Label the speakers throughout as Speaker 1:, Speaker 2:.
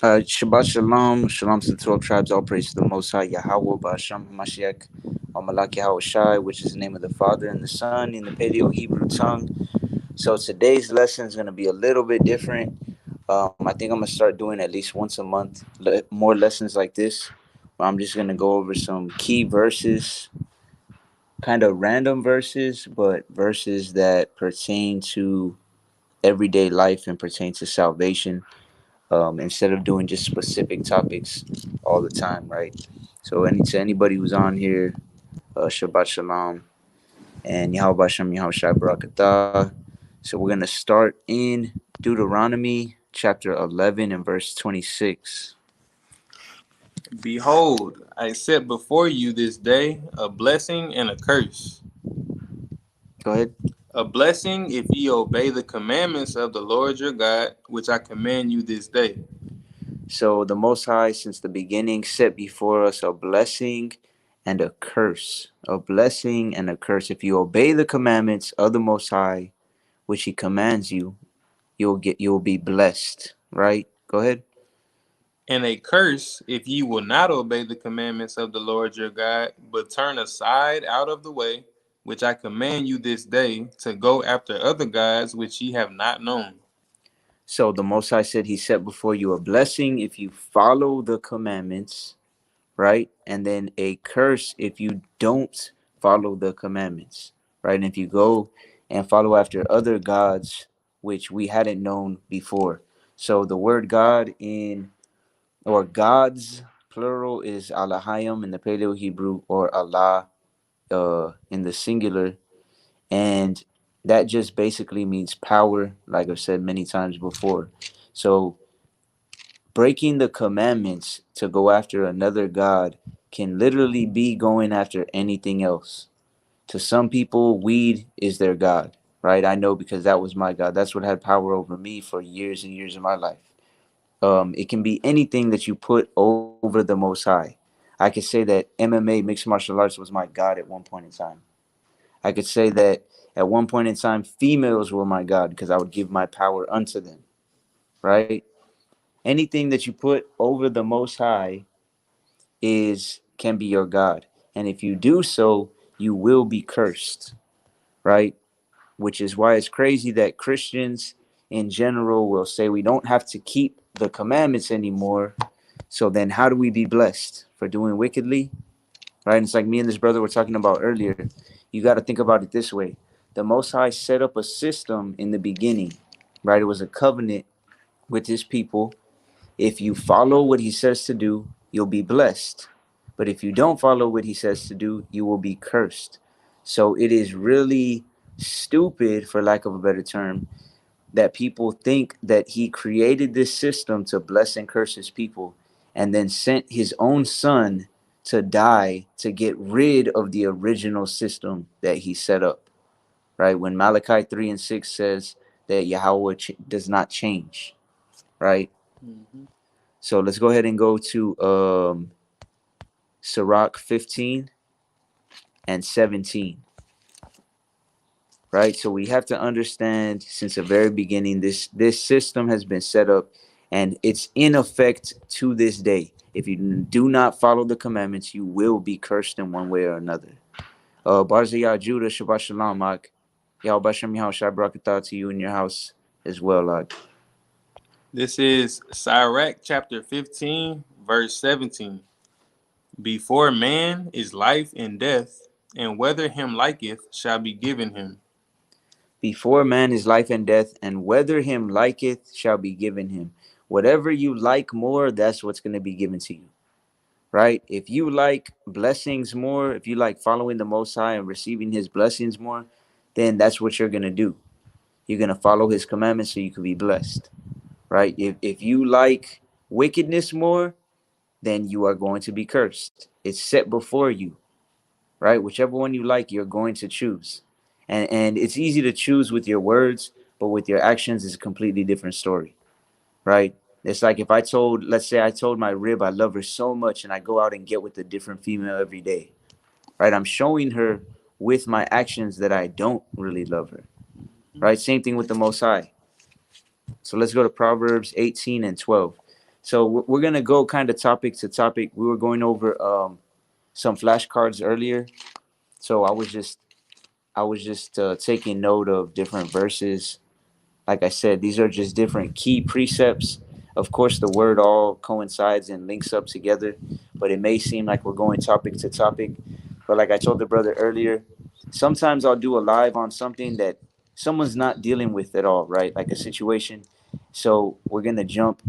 Speaker 1: Shabbat Shalom, Shalom to the 12 tribes, all praise to the Most High, Yahweh, Ba'asham, Mashiach, Malak Yahweh Shai, which is the name of the Father and the Son in the Paleo Hebrew tongue. So today's lesson is going to be a little bit different. I think I'm going to start doing at least once a month more lessons like this, where I'm just going to go over some key verses, kind of random verses, but verses that pertain to everyday life and pertain to salvation. Instead of doing just specific topics all the time, right? So, to anybody who's on here, Shabbat Shalom and Yahweh Bashem Yahweh Shai Barakatah. So, we're going to start in Deuteronomy chapter 11 and verse 26.
Speaker 2: Behold, I set before you this day a blessing and a curse.
Speaker 1: Go ahead.
Speaker 2: A blessing if ye obey the commandments of the Lord your God, which I command you this day.
Speaker 1: So, the Most High, since the beginning, set before us a blessing and a curse. A blessing and a curse. If you obey the commandments of the Most High, which He commands you, you'll be blessed, right? Go ahead.
Speaker 2: And a curse if ye will not obey the commandments of the Lord your God, but turn aside out of the way, which I command you this day, to go after other gods which ye have not known.
Speaker 1: So the Most High said He set before you a blessing if you follow the commandments, right? And then a curse if you don't follow the commandments, right? And if you go and follow after other gods which we hadn't known before. So the word God in or gods plural is Alahayim in the Paleo Hebrew, or Allah in the singular, and that just basically means power, like I've said many times before. So breaking the commandments to go after another god can literally be going after anything else. To some people, weed is their god, right? I know, because that was my god. That's what had power over me for years and years of my life. It can be anything that you put over the Most High. I could say that MMA, mixed martial arts, was my god at one point in time. I could say that at one point in time, females were my God, because I would give my power unto them, right? Anything that you put over the Most High can be your God. And if you do so, you will be cursed, right? Which is why it's crazy that Christians in general will say we don't have to keep the commandments anymore. So then how do we be blessed? For doing wickedly? Right? And it's like me and this brother were talking about earlier. You got to think about it this way. The Most High set up a system in the beginning, right? It was a covenant with His people. If you follow what He says to do, you'll be blessed. But if you don't follow what He says to do, you will be cursed. So it is really stupid, for lack of a better term, that people think that He created this system to bless and curse His people, and then sent His own Son to die to get rid of the original system that He set up, right? When Malachi 3 and 6 says that Yahweh does not change, right?
Speaker 2: Mm-hmm.
Speaker 1: So let's go ahead and go to Sirach 15 and 17. Right? So we have to understand, since the very beginning, this system has been set up, and it's in effect to this day. If you do not follow the commandments, you will be cursed in one way or another. Barziyah Judah, Shabbat Shalom, Ak. Yahweh Bashem Yahweh Shai Barakatah to you in your house as well, Ak.
Speaker 2: This is Sirach chapter 15, verse 17. Before man is life and death, and whether him liketh shall be given him.
Speaker 1: Before man is life and death, and whether him liketh shall be given him. Whatever you like more, that's what's going to be given to you. Right? If you like blessings more, if you like following the Most High and receiving His blessings more, then that's what you're going to do. You're going to follow His commandments so you can be blessed. Right? If you like wickedness more, then you are going to be cursed. It's set before you. Right? Whichever one you like, you're going to choose. And it's easy to choose with your words, but with your actions, it's a completely different story. Right? It's like if let's say I told my rib I love her so much, and I go out and get with a different female every day. Right? I'm showing her with my actions that I don't really love her. Right? Same thing with the Most High. So let's go to Proverbs 18 and 12. So we're gonna go kind of topic to topic. We were going over some flashcards earlier, so I was just taking note of different verses. Like I said, these are just different key precepts. Of course, the word all coincides and links up together, but it may seem like we're going topic to topic. But like I told the brother earlier, sometimes I'll do a live on something that someone's not dealing with at all, right? Like a situation. So we're going to jump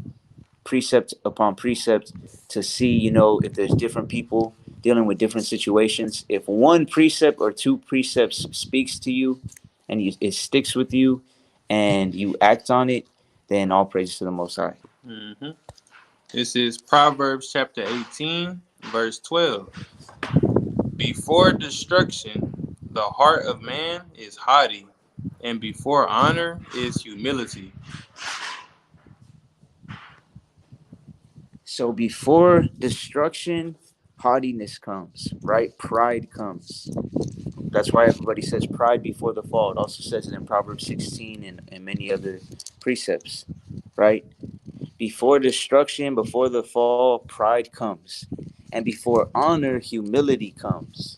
Speaker 1: precept upon precept to see, if there's different people dealing with different situations. If one precept or two precepts speaks to you and it sticks with you and you act on it, then all praise to the Most High.
Speaker 2: Mm-hmm. This is Proverbs chapter 18, verse 12. Before destruction, the heart of man is haughty, and before honor is humility.
Speaker 1: So before destruction, haughtiness comes, right? Pride comes. That's why everybody says pride before the fall. It also says it in Proverbs 16 and many other precepts, right? Before destruction, before the fall, pride comes. And before honor, humility comes,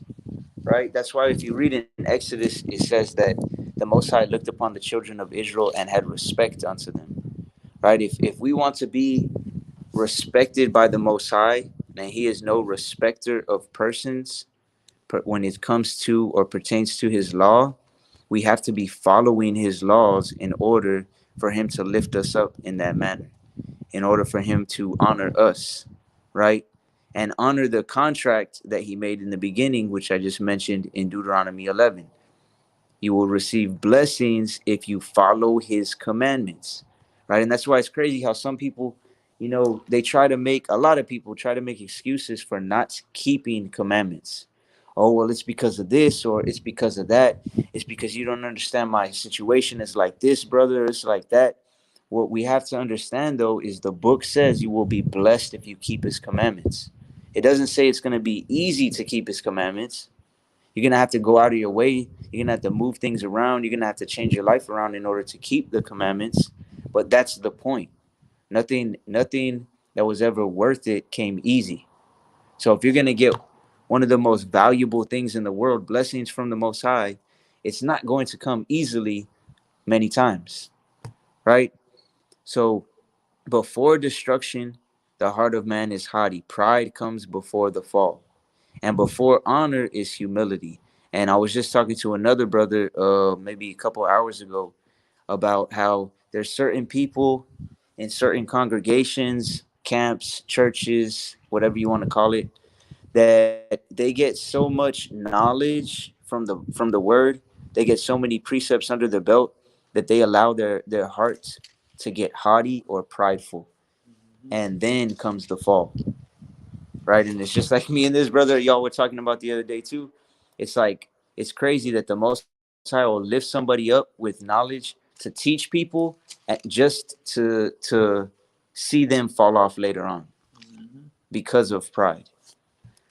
Speaker 1: right? That's why if you read in Exodus, it says that the Most High looked upon the children of Israel and had respect unto them, right? If we want to be respected by the Most High, and He is no respecter of persons when it comes to or pertains to His law, we have to be following His laws in order for Him to lift us up in that manner, in order for Him to honor us, right? And honor the contract that He made in the beginning, which I just mentioned in Deuteronomy 11. You will receive blessings if you follow His commandments, right? And that's why it's crazy how some people, they try to make, a lot of people try to make excuses for not keeping commandments. Oh, well, it's because of this or it's because of that. It's because you don't understand my situation is like this, brother. It's like that. What we have to understand, though, is the book says you will be blessed if you keep His commandments. It doesn't say it's going to be easy to keep His commandments. You're going to have to go out of your way. You're going to have to move things around. You're going to have to change your life around in order to keep the commandments. But that's the point. Nothing that was ever worth it came easy. So if you're going to get one of the most valuable things in the world, blessings from the Most High, it's not going to come easily many times, right? So before destruction, the heart of man is haughty. Pride comes before the fall. And before honor is humility. And I was just talking to another brother maybe a couple hours ago about how there's certain people in certain congregations, camps, churches, whatever you want to call it, that they get so much knowledge from the word, they get so many precepts under their belt that they allow their hearts to get haughty or prideful. And then comes the fall, right? And it's just like me and this brother y'all were talking about the other day too. It's like it's crazy that the Most High will lift somebody up with knowledge to teach people, just to see them fall off later on because of pride.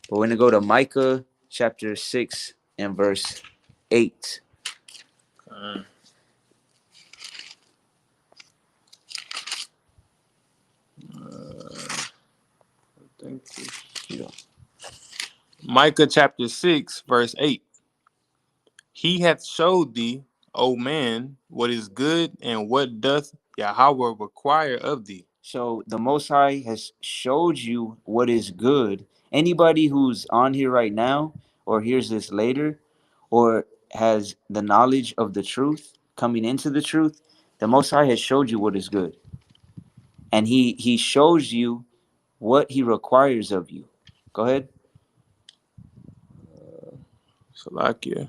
Speaker 1: But we're gonna go to Micah chapter 6 and verse 8.
Speaker 2: Uh, thank you.
Speaker 1: You know,
Speaker 2: Micah chapter 6, verse 8. He hath showed thee, O man, what is good, and what doth Yahweh require of thee.
Speaker 1: so the Most High has showed you what is good. Anybody who's on here right now, or hears this later, or has the knowledge of the truth, coming into the truth, the Most High has showed you what is good, and He shows you what He requires of you. Go ahead.
Speaker 2: Salakia.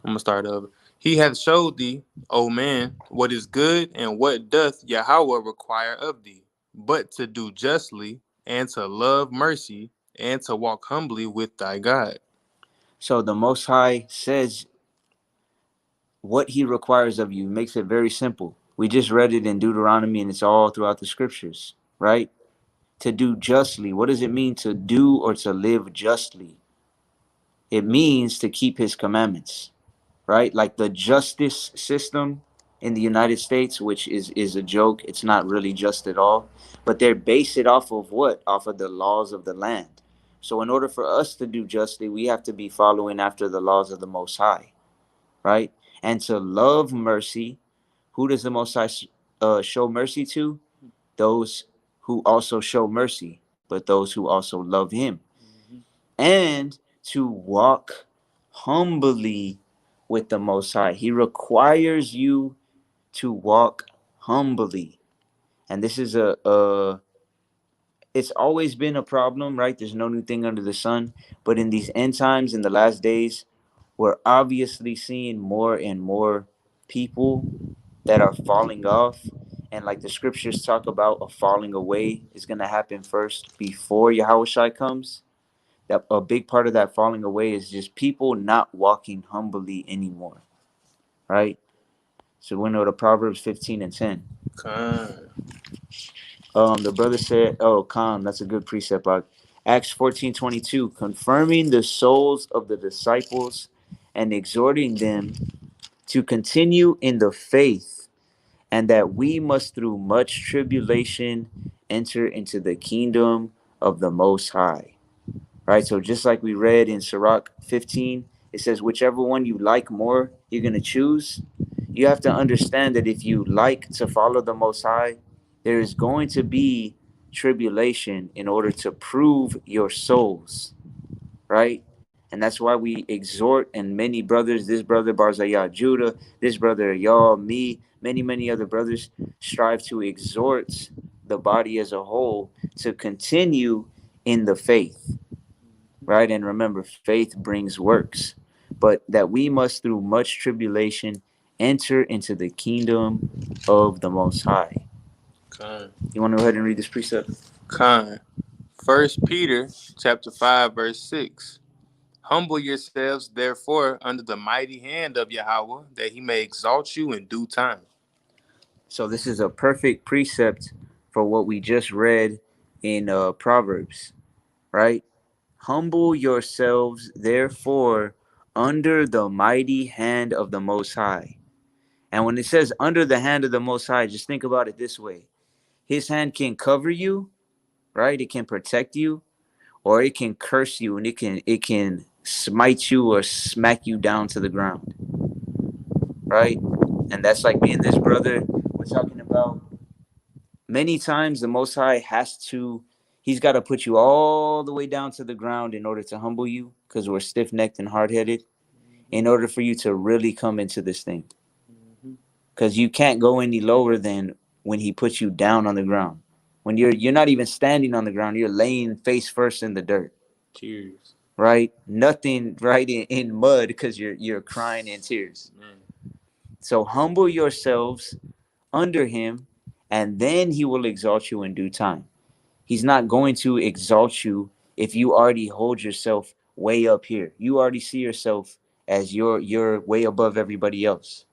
Speaker 2: I'm gonna start over. He hath showed thee, O man, what is good, and what doth Yahweh require of thee, but to do justly, and to love mercy, and to walk humbly with thy God.
Speaker 1: So the Most High says what He requires of you. Makes it very simple. We just read it in Deuteronomy, and it's all throughout the scriptures, right? To do justly. What does it mean to do or to live justly? It means to keep His commandments, right? Like the justice system in the United States, which is a joke. It's not really just at all. But they're based it off of what? Off of the laws of the land. So in order for us to do justly, we have to be following after the laws of the Most High, right? And to love mercy, who does the Most High show mercy to? Those who also show mercy, but those who also love Him. And to walk humbly with the Most High. He requires you to walk humbly. And this is it's always been a problem, right? There's no new thing under the sun. But in these end times, in the last days, we're obviously seeing more and more people that are falling off. And like the scriptures talk about, a falling away is going to happen first before Yahushua comes. That a big part of that falling away is just people not walking humbly anymore, right? So we know the Proverbs 15 and 10.
Speaker 2: Con.
Speaker 1: The brother said, "Oh, Khan, that's a good precept." Acts 14:22, confirming the souls of the disciples and exhorting them to continue in the faith, and that we must through much tribulation enter into the kingdom of the Most High. Right. So just like we read in Sirach 15, it says whichever one you like more, you're gonna choose. You have to understand that if you like to follow the Most High, there is going to be tribulation in order to prove your souls, right? And that's why we exhort, and many brothers, this brother Barzayah Judah, this brother y'all, me, many other brothers strive to exhort the body as a whole to continue in the faith, right? And remember, faith brings works, but that we must, through much tribulation, enter into the kingdom of the Most High.
Speaker 2: Con.
Speaker 1: You want to go ahead and read this precept?
Speaker 2: Con. 1 Peter chapter 5 verse 6. Humble yourselves, therefore, under the mighty hand of Yahweh, that he may exalt you in due time.
Speaker 1: So this is a perfect precept for what we just read in Proverbs, right? Humble yourselves, therefore, under the mighty hand of the Most High. And when it says under the hand of the Most High, just think about it this way. His hand can cover you, right? It can protect you, or it can curse you, and it can smite you or smack you down to the ground, right? And that's like me and this brother we're talking about. Many times the Most High he's got to put you all the way down to the ground in order to humble you, because we're stiff-necked and hard-headed, in order for you to really come into this thing. Because you can't go any lower than when he puts you down on the ground. When you're not even standing on the ground, you're laying face first in the dirt.
Speaker 2: Cheers.
Speaker 1: Right? Nothing right in mud, because you're crying in tears.
Speaker 2: Man.
Speaker 1: So humble yourselves under him, and then he will exalt you in due time. He's not going to exalt you if you already hold yourself way up here. You already see yourself as you're way above everybody else.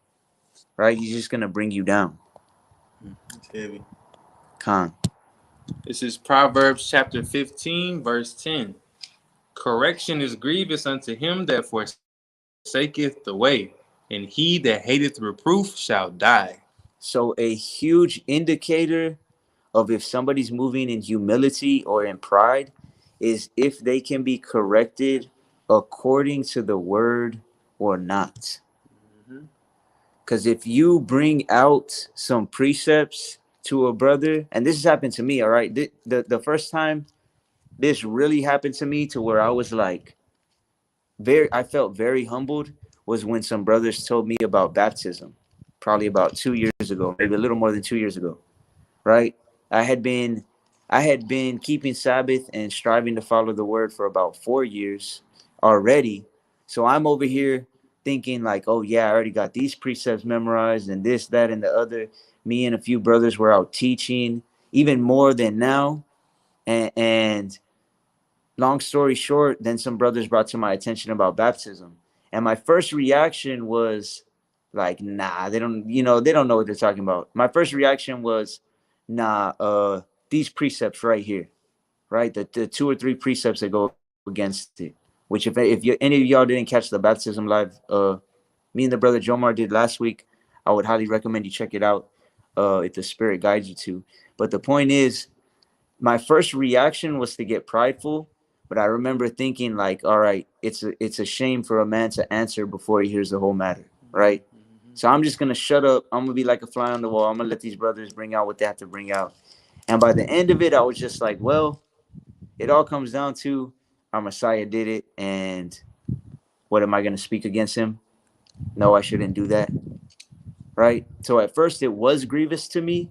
Speaker 1: Right? He's just gonna bring you down.
Speaker 2: It's heavy.
Speaker 1: Khan.
Speaker 2: This is Proverbs chapter 15 verse 10. Correction is grievous unto him that forsaketh the way, and he that hateth reproof shall die.
Speaker 1: So a huge indicator of if somebody's moving in humility or in pride is if they can be corrected according to the word or not. Because if you bring out some precepts to a brother, and this has happened to me, all right, the first time this really happened to me, to where I was like, I felt very humbled, was when some brothers told me about baptism, probably about 2 years ago, maybe a little more than 2 years ago, right? I had been keeping Sabbath and striving to follow the word for about 4 years already. So I'm over here thinking like, oh yeah, I already got these precepts memorized and this, that, and the other. Me and a few brothers were out teaching even more than now. And long story short, then some brothers brought to my attention about baptism. And my first reaction was like, nah, they don't know what they're talking about. My first reaction was, nah, these precepts right here, right? The two or three precepts that go against it. Which if any of y'all didn't catch the baptism live, me and the brother Jomar did last week, I would highly recommend you check it out if the Spirit guides you to. But the point is, my first reaction was to get prideful, but I remember thinking like, all right, it's a shame for a man to answer before he hears the whole matter, right? So I'm just gonna shut up. I'm gonna be like a fly on the wall. I'm gonna let these brothers bring out what they have to bring out. And by the end of it, I was just like, well, it all comes down to our Messiah did it, and what am I gonna speak against him? No, I shouldn't do that, right? So at first it was grievous to me,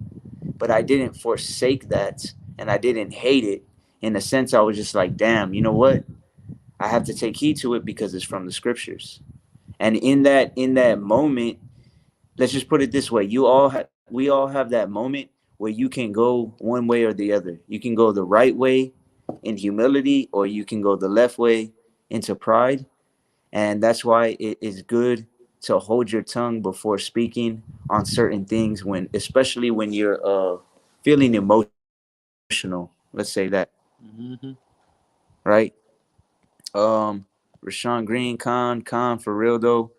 Speaker 1: but I didn't forsake that and I didn't hate it. In a sense, I was just like, damn, you know what? I have to take heed to it because it's from the scriptures. And in that moment, let's just put it this way: we all have that moment where you can go one way or the other. You can go the right way in humility, or you can go the left way into pride. And that's why it is good to hold your tongue before speaking on certain things, when especially when you're feeling emotional, let's say that,
Speaker 2: Mm-hmm.
Speaker 1: right? Rashawn Green, Khan, for real though.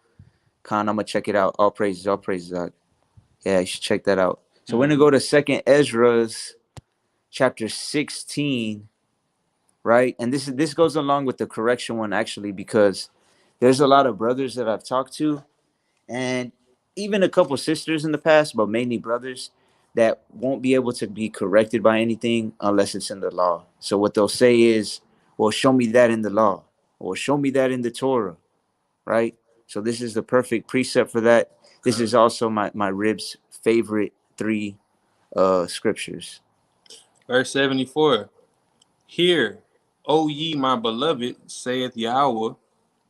Speaker 1: Khan, I'm gonna check it out. All praises, Zach. Yeah, you should check that out. So we're gonna
Speaker 2: Mm-hmm.
Speaker 1: go to Second Ezra's chapter 16, right? And this goes along with the correction one actually, because there's a lot of brothers that I've talked to, and even a couple sisters in the past, but mainly brothers, that won't be able to be corrected by anything unless it's in the law. So what they'll say is, well, show me that in the law, or show me that in the Torah, right? So this is the perfect precept for that. This is also my rib's favorite three scriptures.
Speaker 2: Verse 74. Hear, O ye my beloved, saith Yahweh,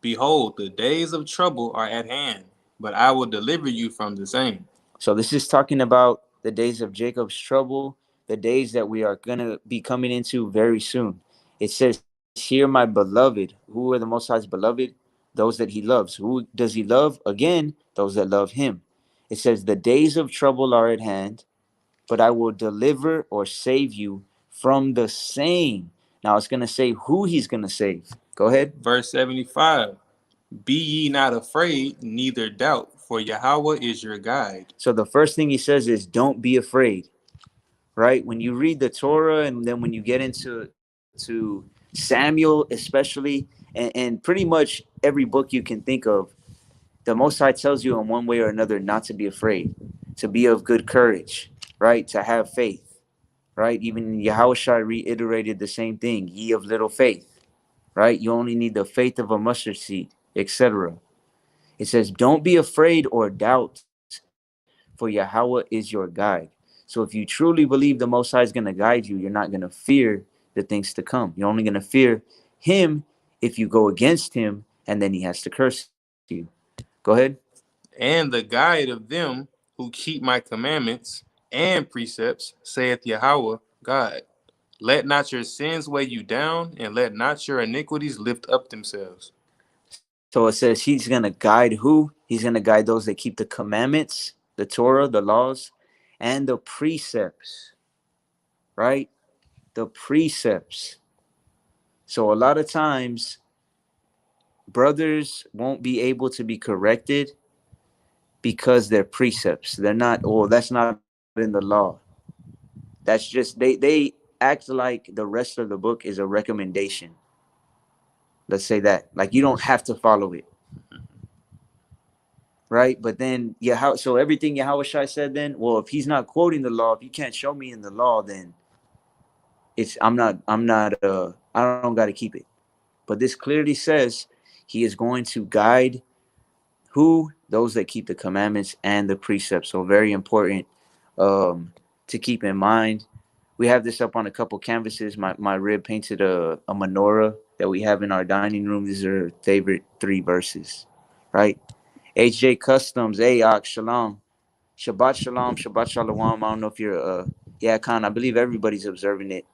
Speaker 2: behold, the days of trouble are at hand, but I will deliver you from the same.
Speaker 1: So this is talking about the days of Jacob's trouble, the days that we are gonna be coming into very soon. It says, "Hear, my beloved." Who are the Most High's beloved? Those that He loves. Who does He love? Again, those that love Him. It says, "The days of trouble are at hand, but I will deliver or save you from the same." Now it's gonna say who He's gonna save. Go ahead.
Speaker 2: Verse 75. Be ye not afraid, neither doubt, for Yahweh is your guide.
Speaker 1: So the first thing He says is, "Don't be afraid." Right? When you read the Torah, and then when you get into Samuel, especially, and pretty much every book you can think of, the Most High tells you in one way or another not to be afraid, to be of good courage, right? To have faith, right? Even Yahushua reiterated the same thing: "Ye of little faith," right? You only need the faith of a mustard seed, etc. It says, "Don't be afraid or doubt, for Yahweh is your guide." So if you truly believe the Most High is going to guide you, you're not going to fear the things to come. You're only going to fear Him if you go against Him, and then He has to curse you. Go ahead.
Speaker 2: And the guide of them who keep my commandments and precepts, saith Yahweh, God. Let not your sins weigh you down, and let not your iniquities lift up themselves.
Speaker 1: So it says He's going to guide who? He's going to guide those that keep the commandments, the Torah, the laws, and the precepts, right? The precepts. So a lot of times, brothers won't be able to be corrected because they're precepts. They're not, oh, that's not in the law. That's just they act like the rest of the book is a recommendation. Let's say that. Like you don't have to follow it. Right? But then so everything Yahweh Shai said then, well, if he's not quoting the law, if you can't show me in the law, then it's I don't gotta keep it. But this clearly says he is going to guide who? Those that keep the commandments and the precepts. So very important to keep in mind. We have this up on a couple canvases. My rib painted a menorah that we have in our dining room. These are her favorite three verses, right? HJ Customs, Ayak, Shalom. Shabbat Shalom, Shabbat Shalom. I don't know if you're, yeah, Khan, I believe everybody's observing it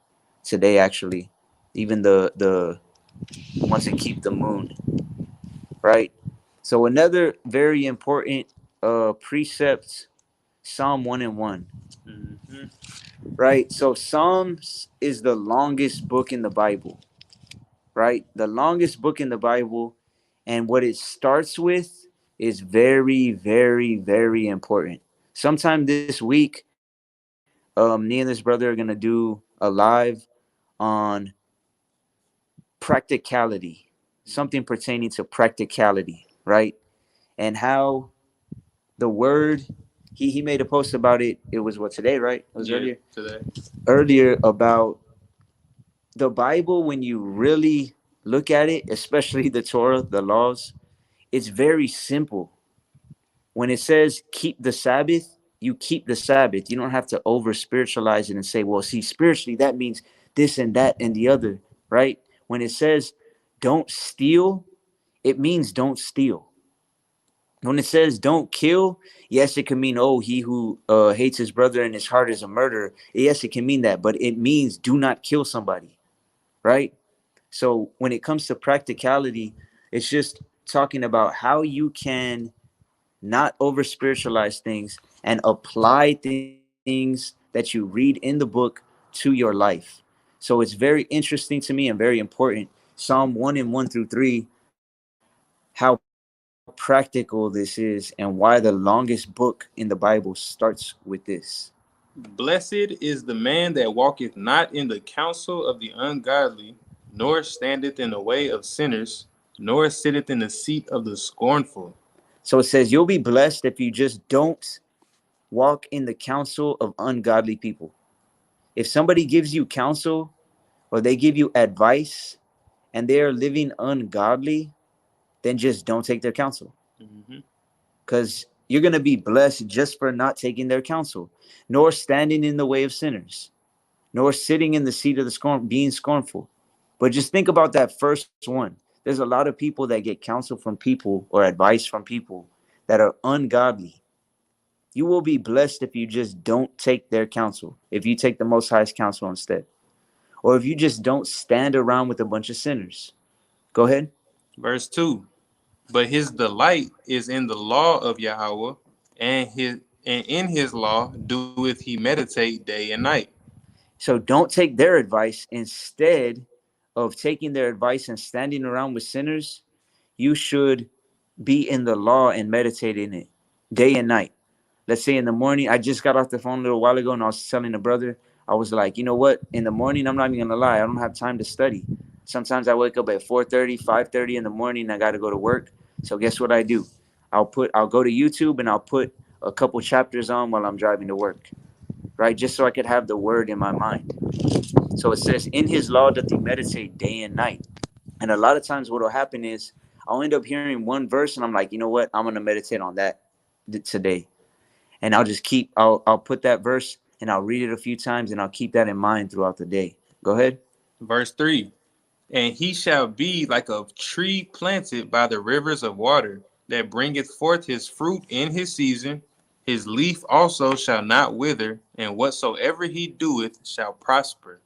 Speaker 1: today, actually. Even the ones that keep the moon, right? So another very important precept, Psalm 1 and 1,
Speaker 2: Mm-hmm.
Speaker 1: right? So Psalms is the longest book in the Bible, right? The longest book in the Bible. And what it starts with is very, very, very important. Sometime this week, me and this brother are gonna do a live on practicality, something pertaining to practicality, right? And how the word he made a post about it. It was what today, right? It was
Speaker 2: Yeah,
Speaker 1: earlier.
Speaker 2: today.
Speaker 1: Earlier about the Bible when you really look at it, especially the Torah, the laws, it's very simple. When it says keep the Sabbath, you keep the Sabbath. You don't have to over spiritualize it and say, well, see, spiritually that means this and that and the other, right? When it says don't steal, it means don't steal. When it says don't kill, yes, it can mean, oh, he who hates his brother in his heart is a murderer. Yes, it can mean that, but it means do not kill somebody, right? So when it comes to practicality, it's just talking about how you can not over spiritualize things and apply things that you read in the book to your life. So it's very interesting to me and very important. Psalm 1 and 1 through 3, how practical this is and why the longest book in the Bible starts with this.
Speaker 2: Blessed is the man that walketh not in the counsel of the ungodly, nor standeth in the way of sinners, nor sitteth in the seat of the scornful.
Speaker 1: So it says you'll be blessed if you just don't walk in the counsel of ungodly people. If somebody gives you counsel or they give you advice and they are living ungodly, then just don't take their counsel.
Speaker 2: Mhm.
Speaker 1: Because you're going to be blessed just for not taking their counsel, nor standing in the way of sinners, nor sitting in the seat of the being scornful. But just think about that first one. There's a lot of people that get counsel from people or advice from people that are ungodly. You will be blessed if you just don't take their counsel, if you take the Most High's counsel instead, or if you just don't stand around with a bunch of sinners. Go ahead.
Speaker 2: Verse 2. But his delight is in the law of Yahweh, and in his law doeth he meditate day and night.
Speaker 1: So don't take their advice. Instead of taking their advice and standing around with sinners, you should be in the law and meditate in it day and night. Let's say in the morning, I just got off the phone a little while ago and I was telling a brother, I was like, you know what? In the morning, I'm not even gonna lie, I don't have time to study. Sometimes I wake up at 4:30, 5:30 in the morning, I gotta go to work. So guess what I do? I'll go to YouTube and I'll put a couple chapters on while I'm driving to work, right? Just so I could have the word in my mind. So it says, in his law doth he meditate day and night. And a lot of times what will happen is I'll end up hearing one verse and I'm like, you know what? I'm gonna meditate on that today. And I'll put that verse and I'll read it a few times and I'll keep that in mind throughout the day. Go ahead.
Speaker 2: Verse 3. And he shall be like a tree planted by the rivers of water, that bringeth forth his fruit in his season. His leaf also shall not wither, and whatsoever he doeth shall prosper.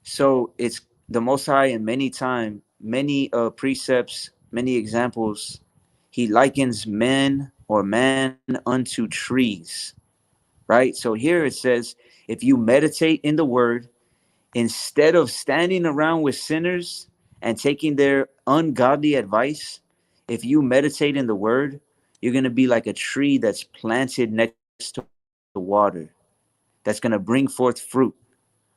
Speaker 1: So it's the Most High, and many precepts, many examples, he likens men or man unto trees, right? So here it says, if you meditate in the word, instead of standing around with sinners and taking their ungodly advice, if you meditate in the word, you're going to be like a tree that's planted next to water, that's going to bring forth fruit,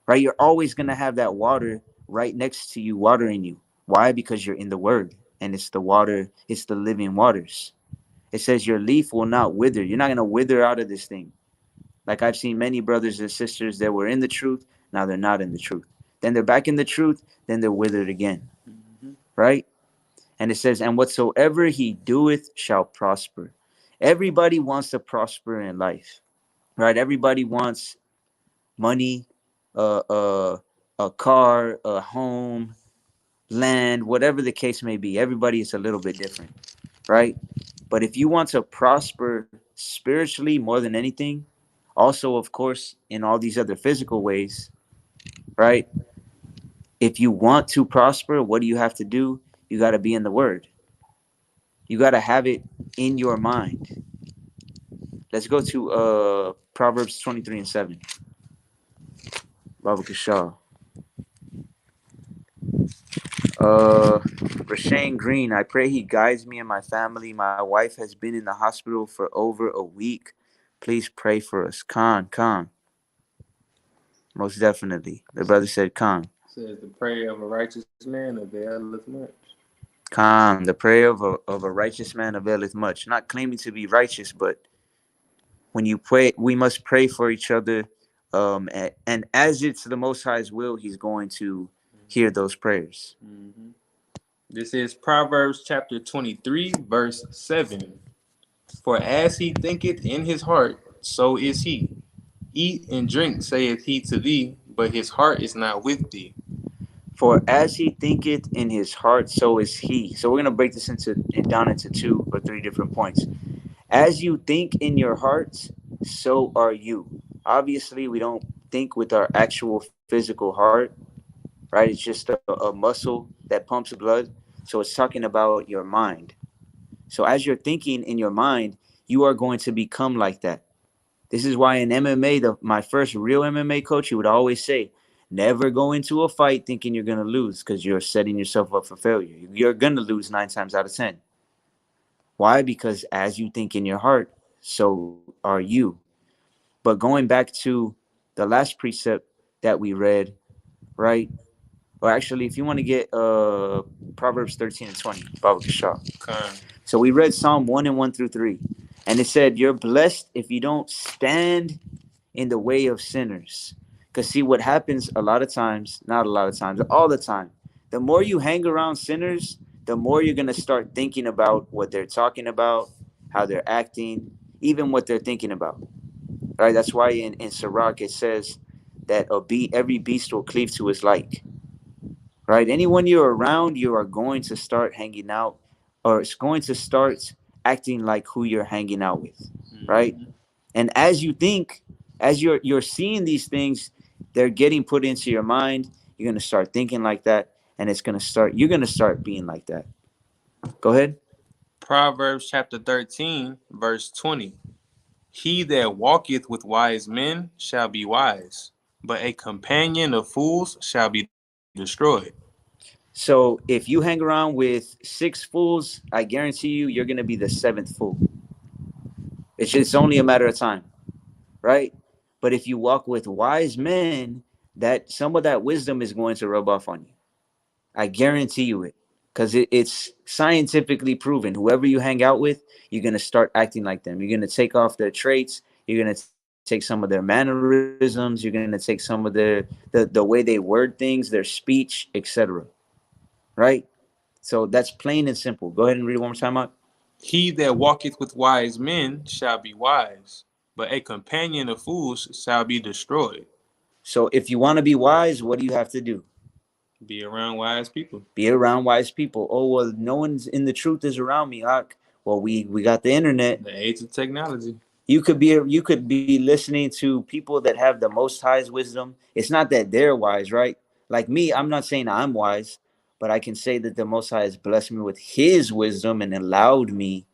Speaker 1: right? You're always going to have that water right next to you, watering you. Why? Because you're in the word, and it's the water, it's the living waters. It says your leaf will not wither. You're not going to wither out of this thing. Like I've seen many brothers and sisters that were in the truth, now they're not in the truth. Then they're back in the truth, then they're withered again,
Speaker 2: Mhm.
Speaker 1: right? And it says, and whatsoever he doeth shall prosper. Everybody wants to prosper in life, right? Everybody wants money, uh, uh, a car, a home, land, whatever the case may be. Everybody is a little bit different, right? But if you want to prosper spiritually more than anything, also, of course, in all these other physical ways, right? If you want to prosper, what do you have to do? You got to be in the word. You got to have it in your mind. Let's go to Proverbs 23 and 7. Baba Kishah. Rashane Green, I pray he guides me and my family. My wife has been in the hospital for over a week. Please pray for us. Khan. Most definitely. The brother said Khan.
Speaker 2: Says the prayer of a righteous man availeth much.
Speaker 1: Khan. The prayer of a righteous man availeth much. Not claiming to be righteous, but when you pray, we must pray for each other. And as it's the Most High's will, He's going to hear those prayers.
Speaker 2: Mm-hmm. This is Proverbs chapter 23, verse 7. For as he thinketh in his heart, so is he. Eat and drink, saith he to thee, but his heart is not with thee.
Speaker 1: For as he thinketh in his heart, so is he. So we're gonna break this into down into 2 or 3 different points. As you think in your heart, so are you. Obviously, we don't think with our actual physical heart, right? It's just a muscle that pumps blood. So it's talking about your mind. So as you're thinking in your mind, you are going to become like that. This is why in MMA, my first real MMA coach, he would always say, never go into a fight thinking you're going to lose because you're setting yourself up for failure. You're going to lose 9 times out of 10. Why? Because as you think in your heart, so are you. But going back to the last precept that we read, right? Or actually, if you want to get Proverbs 13 and 20, Baba Kishah.
Speaker 2: Con.
Speaker 1: So we read Psalm 1 and 1 through 3. And it said, you're blessed if you don't stand in the way of sinners. Because see, what happens a lot of times, not a lot of times, all the time, the more you hang around sinners, the more you're going to start thinking about what they're talking about, how they're acting, even what they're thinking about. Right? That's why in Sirach it says that every beast will cleave to his like. Right? Anyone you're around, you are going to start hanging out, or it's going to start acting like who you're hanging out with. Right?
Speaker 2: Mm-hmm.
Speaker 1: And as you think, as you're seeing these things, they're getting put into your mind. You're gonna start thinking like that, and you're gonna start being like that. Go ahead.
Speaker 2: Proverbs chapter 13, verse 20. He that walketh with wise men shall be wise, but a companion of fools shall be destroyed.
Speaker 1: So if you hang around with 6 fools, I guarantee you, you're gonna be the seventh fool. It's only a matter of time, right? But if you walk with wise men, that some of that wisdom is going to rub off on you. I guarantee you it, because it's scientifically proven. Whoever you hang out with, you're gonna start acting like them. You're gonna take off their traits. You're gonna take some of their mannerisms. You're gonna take some of the way they word things, their speech, etc. Right? So that's plain and simple. Go ahead and read it one more time, Mark.
Speaker 2: He that walketh with wise men shall be wise, but a companion of fools shall be destroyed.
Speaker 1: So if you want to be wise, what do you have to do?
Speaker 2: Be around wise people.
Speaker 1: Be around wise people. Oh well, no one's in the truth is around me. Well, we got the internet.
Speaker 2: The age of technology.
Speaker 1: You could be listening to people that have the most high's wisdom. It's not that they're wise, right? Like me, I'm not saying I'm wise, but I can say that the Most High has blessed me with His wisdom and allowed me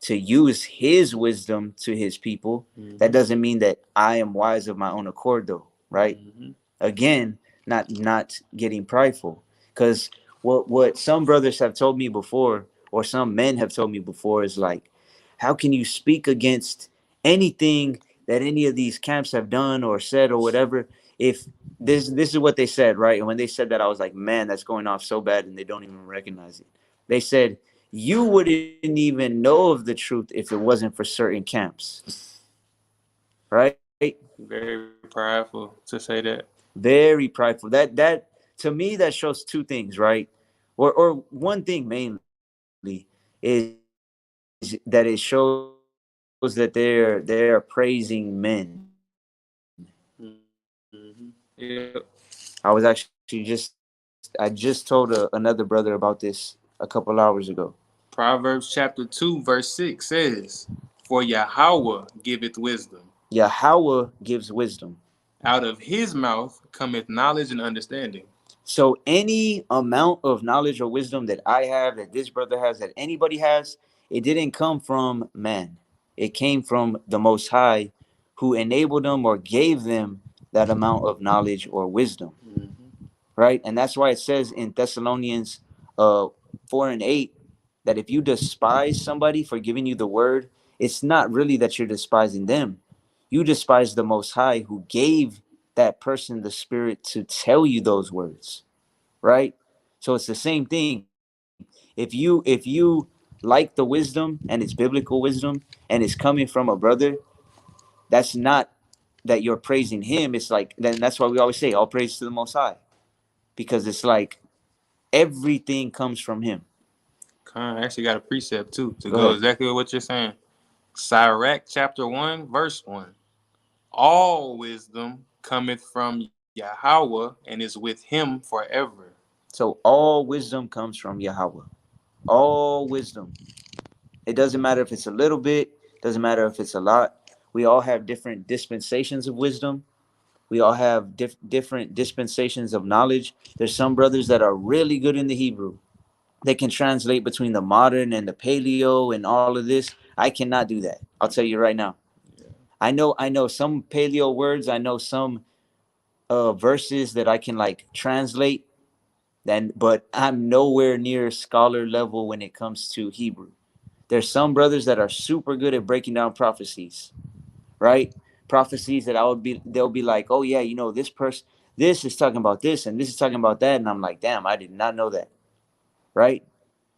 Speaker 1: to use His wisdom to His people. That
Speaker 2: Mm-hmm.
Speaker 1: doesn't mean that I am wise of my own accord, though, right?
Speaker 2: Mm-hmm.
Speaker 1: Again, not getting prideful, because what some brothers have told me before, or some men have told me before, is like, how can you speak against anything that any of these camps have done or said or whatever, if this is what they said, right? And when they said that, I was like, man, that's going off so bad, and they don't even recognize it. They said, you wouldn't even know of the truth if it wasn't for certain camps, right?
Speaker 2: Very prideful to say that.
Speaker 1: Very prideful. That to me, that shows 2 things, right? Or one thing mainly is that it shows that they're praising men.
Speaker 2: Mm-hmm.
Speaker 1: I
Speaker 2: Yep.
Speaker 1: was actually I just told another brother about this a couple hours ago.
Speaker 2: Proverbs chapter 2, verse 6 says, For Yahweh giveth wisdom.
Speaker 1: Yahweh gives wisdom.
Speaker 2: Out of his mouth cometh knowledge and understanding.
Speaker 1: So any amount of knowledge or wisdom that I have, that this brother has, that anybody has, it didn't come from man. It came from the Most High, who enabled them or gave them that amount of knowledge or wisdom,
Speaker 2: Mm-hmm.
Speaker 1: right? And that's why it says in Thessalonians 4 and 8 that if you despise somebody for giving you the word, it's not really that you're despising them. You despise the Most High who gave that person the Spirit to tell you those words, right? So it's the same thing. If you like the wisdom and it's biblical wisdom and it's coming from a brother, that's not that you're praising him. It's like, then that's why we always say all praise to the Most High, because it's like everything comes from him.
Speaker 2: I actually got a precept too to
Speaker 1: Go
Speaker 2: go
Speaker 1: ahead.
Speaker 2: exactly with what you're saying. Sirach chapter 1, verse 1. All wisdom cometh from Yahweh and is with him forever.
Speaker 1: So all wisdom comes from Yahweh. All wisdom. It doesn't matter if it's a little bit, doesn't matter if it's a lot. We all have different dispensations of wisdom. We all have different dispensations of knowledge. There's some brothers that are really good in the Hebrew. They can translate between the modern and the paleo and all of this. I cannot do that. I'll tell you right now. I know some paleo words. I know some verses that I can like translate. Then, but I'm nowhere near scholar level when it comes to Hebrew. There's some brothers that are super good at breaking down prophecies, right? Prophecies that they'll be like, oh yeah, this person, this is talking about this and this is talking about that, and I'm like, damn, I did not know that, right?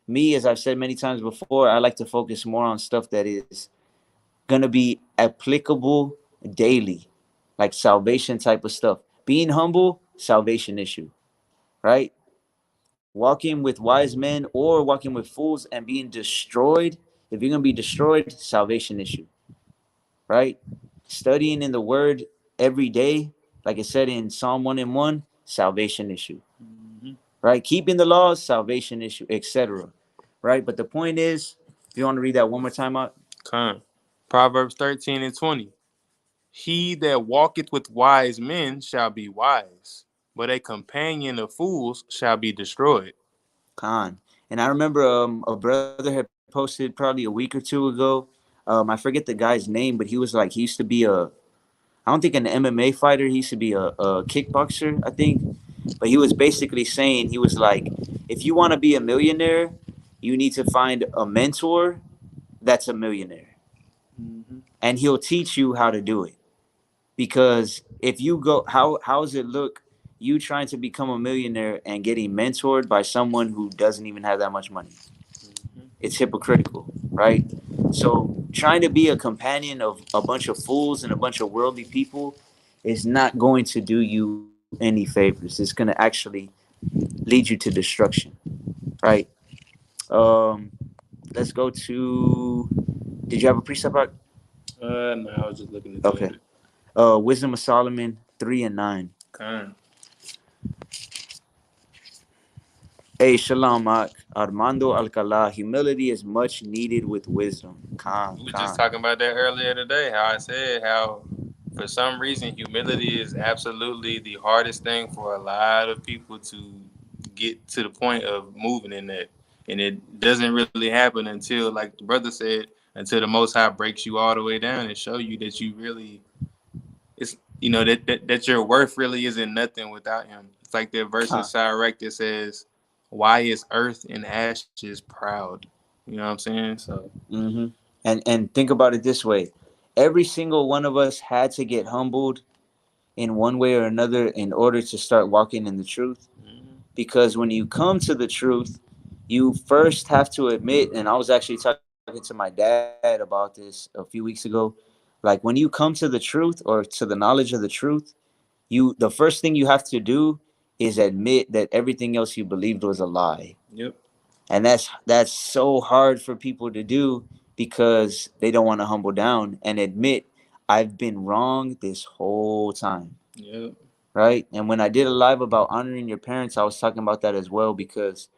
Speaker 1: Me, as I've said many times before, I like to focus more on stuff that is gonna be applicable daily, like salvation type of stuff. Being humble, salvation issue, right? Walking with wise men or walking with fools and being destroyed. If you're gonna be destroyed, salvation issue, right? Studying in the Word every day, like it said in Psalm 1 and 1, salvation issue,
Speaker 2: Mm-hmm.
Speaker 1: right? Keeping the laws, salvation issue, etc. Right? But the point is, if you want to read that one more time out,
Speaker 2: Con. Proverbs 13 and 20. He that walketh with wise men shall be wise, but a companion of fools shall be destroyed.
Speaker 1: Khan. And I remember a brother had posted probably a week or two ago. I forget the guy's name, but he was like, he used to be I don't think an MMA fighter. He used to be a kickboxer, I think. But he was basically saying, he was like, if you want to be a millionaire, you need to find a mentor that's a millionaire,
Speaker 2: Mm-hmm.
Speaker 1: and he'll teach you how to do it. Because if you go, how does it look? You trying to become a millionaire and getting mentored by someone who doesn't even have that much money. It's hypocritical, right? So trying to be a companion of a bunch of fools and a bunch of worldly people is not going to do you any favors. It's going to actually lead you to destruction, right? Um, let's go to. Did you have a precept?
Speaker 2: No, I was just looking into
Speaker 1: Okay.
Speaker 2: it.
Speaker 1: Wisdom of Solomon 3 and 9.
Speaker 2: Con.
Speaker 1: Hey, Shalom, Armando Alcala. Humility is much needed with wisdom.
Speaker 2: We were just
Speaker 1: Khan.
Speaker 2: talking about that earlier today. How I said how, for some reason, humility is absolutely the hardest thing for a lot of people to get to the point of moving in that, and it doesn't really happen until, like the brother said, until the Most High breaks you all the way down and show you that you really, it's that your worth really isn't nothing without Him. It's like that verse in
Speaker 1: Khan.
Speaker 2: Sirach that says, "Why is earth and ashes proud?" You know what I'm saying? So.
Speaker 1: Mm-hmm. And think about it this way: every single one of us had to get humbled in one way or another in order to start walking in the truth. Because when you come to the truth, you first have to admit. And I was actually talking to my dad about this a few weeks ago. Like when you come to the truth or to the knowledge of the truth, the first thing you have to do is admit that everything else you believed was a lie.
Speaker 2: Yep.
Speaker 1: And that's so hard for people to do because they don't want to humble down and admit I've been wrong this whole time,
Speaker 2: Yep.
Speaker 1: right? And when I did a live about honoring your parents, I was talking about that as well, because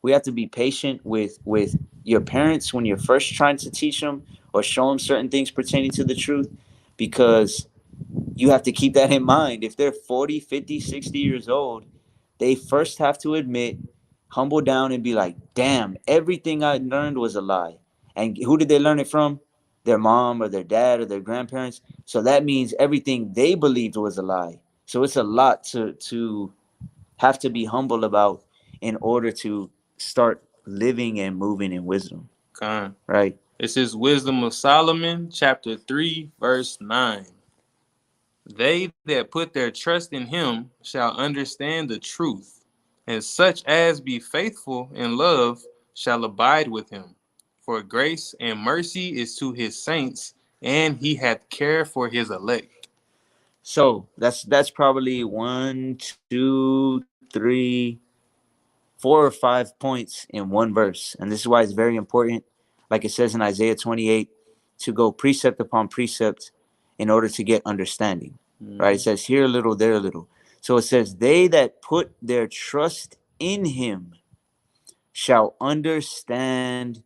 Speaker 1: we have to be patient with your parents when you're first trying to teach them or show them certain things pertaining to the truth, because you have to keep that in mind. If they're 40, 50, 60 years old, they first have to admit, humble down, and be like, damn, everything I learned was a lie. And who did they learn it from? Their mom or their dad or their grandparents. So that means everything they believed was a lie. So it's a lot to have to be humble about in order to start living and moving in wisdom,
Speaker 2: Con.
Speaker 1: right?
Speaker 2: It says Wisdom of Solomon, chapter 3, verse 9. They that put their trust in him shall understand the truth, and such as be faithful in love shall abide with him. For grace and mercy is to his saints, and he hath care for his elect.
Speaker 1: So that's probably one, two, three, 4 or 5 points in one verse. And this is why it's very important, like it says in Isaiah 28, to go precept upon precept in order to get understanding. Right? It
Speaker 2: Mm-hmm.
Speaker 1: says here a little, there a little. So it says, they that put their trust in him shall understand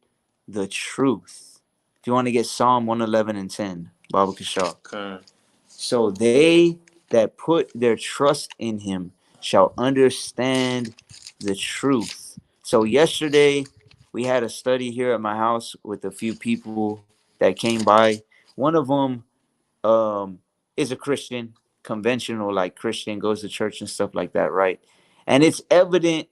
Speaker 1: the truth. If you want to get Psalm 111 and 10, Baba Kishar.
Speaker 2: Okay.
Speaker 1: So they that put their trust in him shall understand the truth. So yesterday we had a study here at my house with a few people that came by. One of them um, is a Christian, conventional like Christian, goes to church and stuff like that, right? And it's evident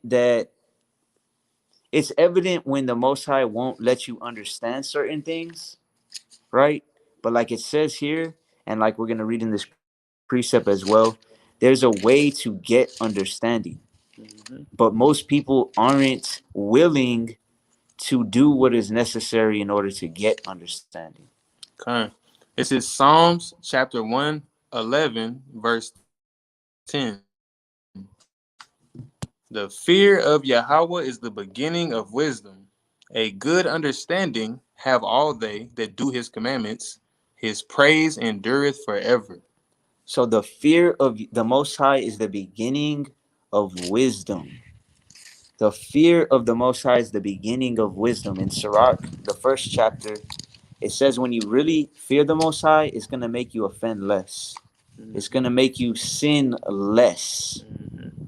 Speaker 1: when the Most High won't let you understand certain things, right? But like it says here, and like we're gonna read in this precept as well, there's a way to get understanding.
Speaker 2: Mm-hmm.
Speaker 1: But most people aren't willing to do what is necessary in order to get understanding.
Speaker 2: Okay. It says Psalms chapter 111, verse 10. The fear of Yahweh is the beginning of wisdom. A good understanding have all they that do his commandments. His praise endureth forever.
Speaker 1: So the fear of the Most High is the beginning of wisdom. The fear of the Most High is the beginning of wisdom. In Sirach, the first chapter, it says when you really fear the Most High, it's going to make you offend less. It's going to
Speaker 2: Mm-hmm.
Speaker 1: make you sin less.
Speaker 2: Mm-hmm.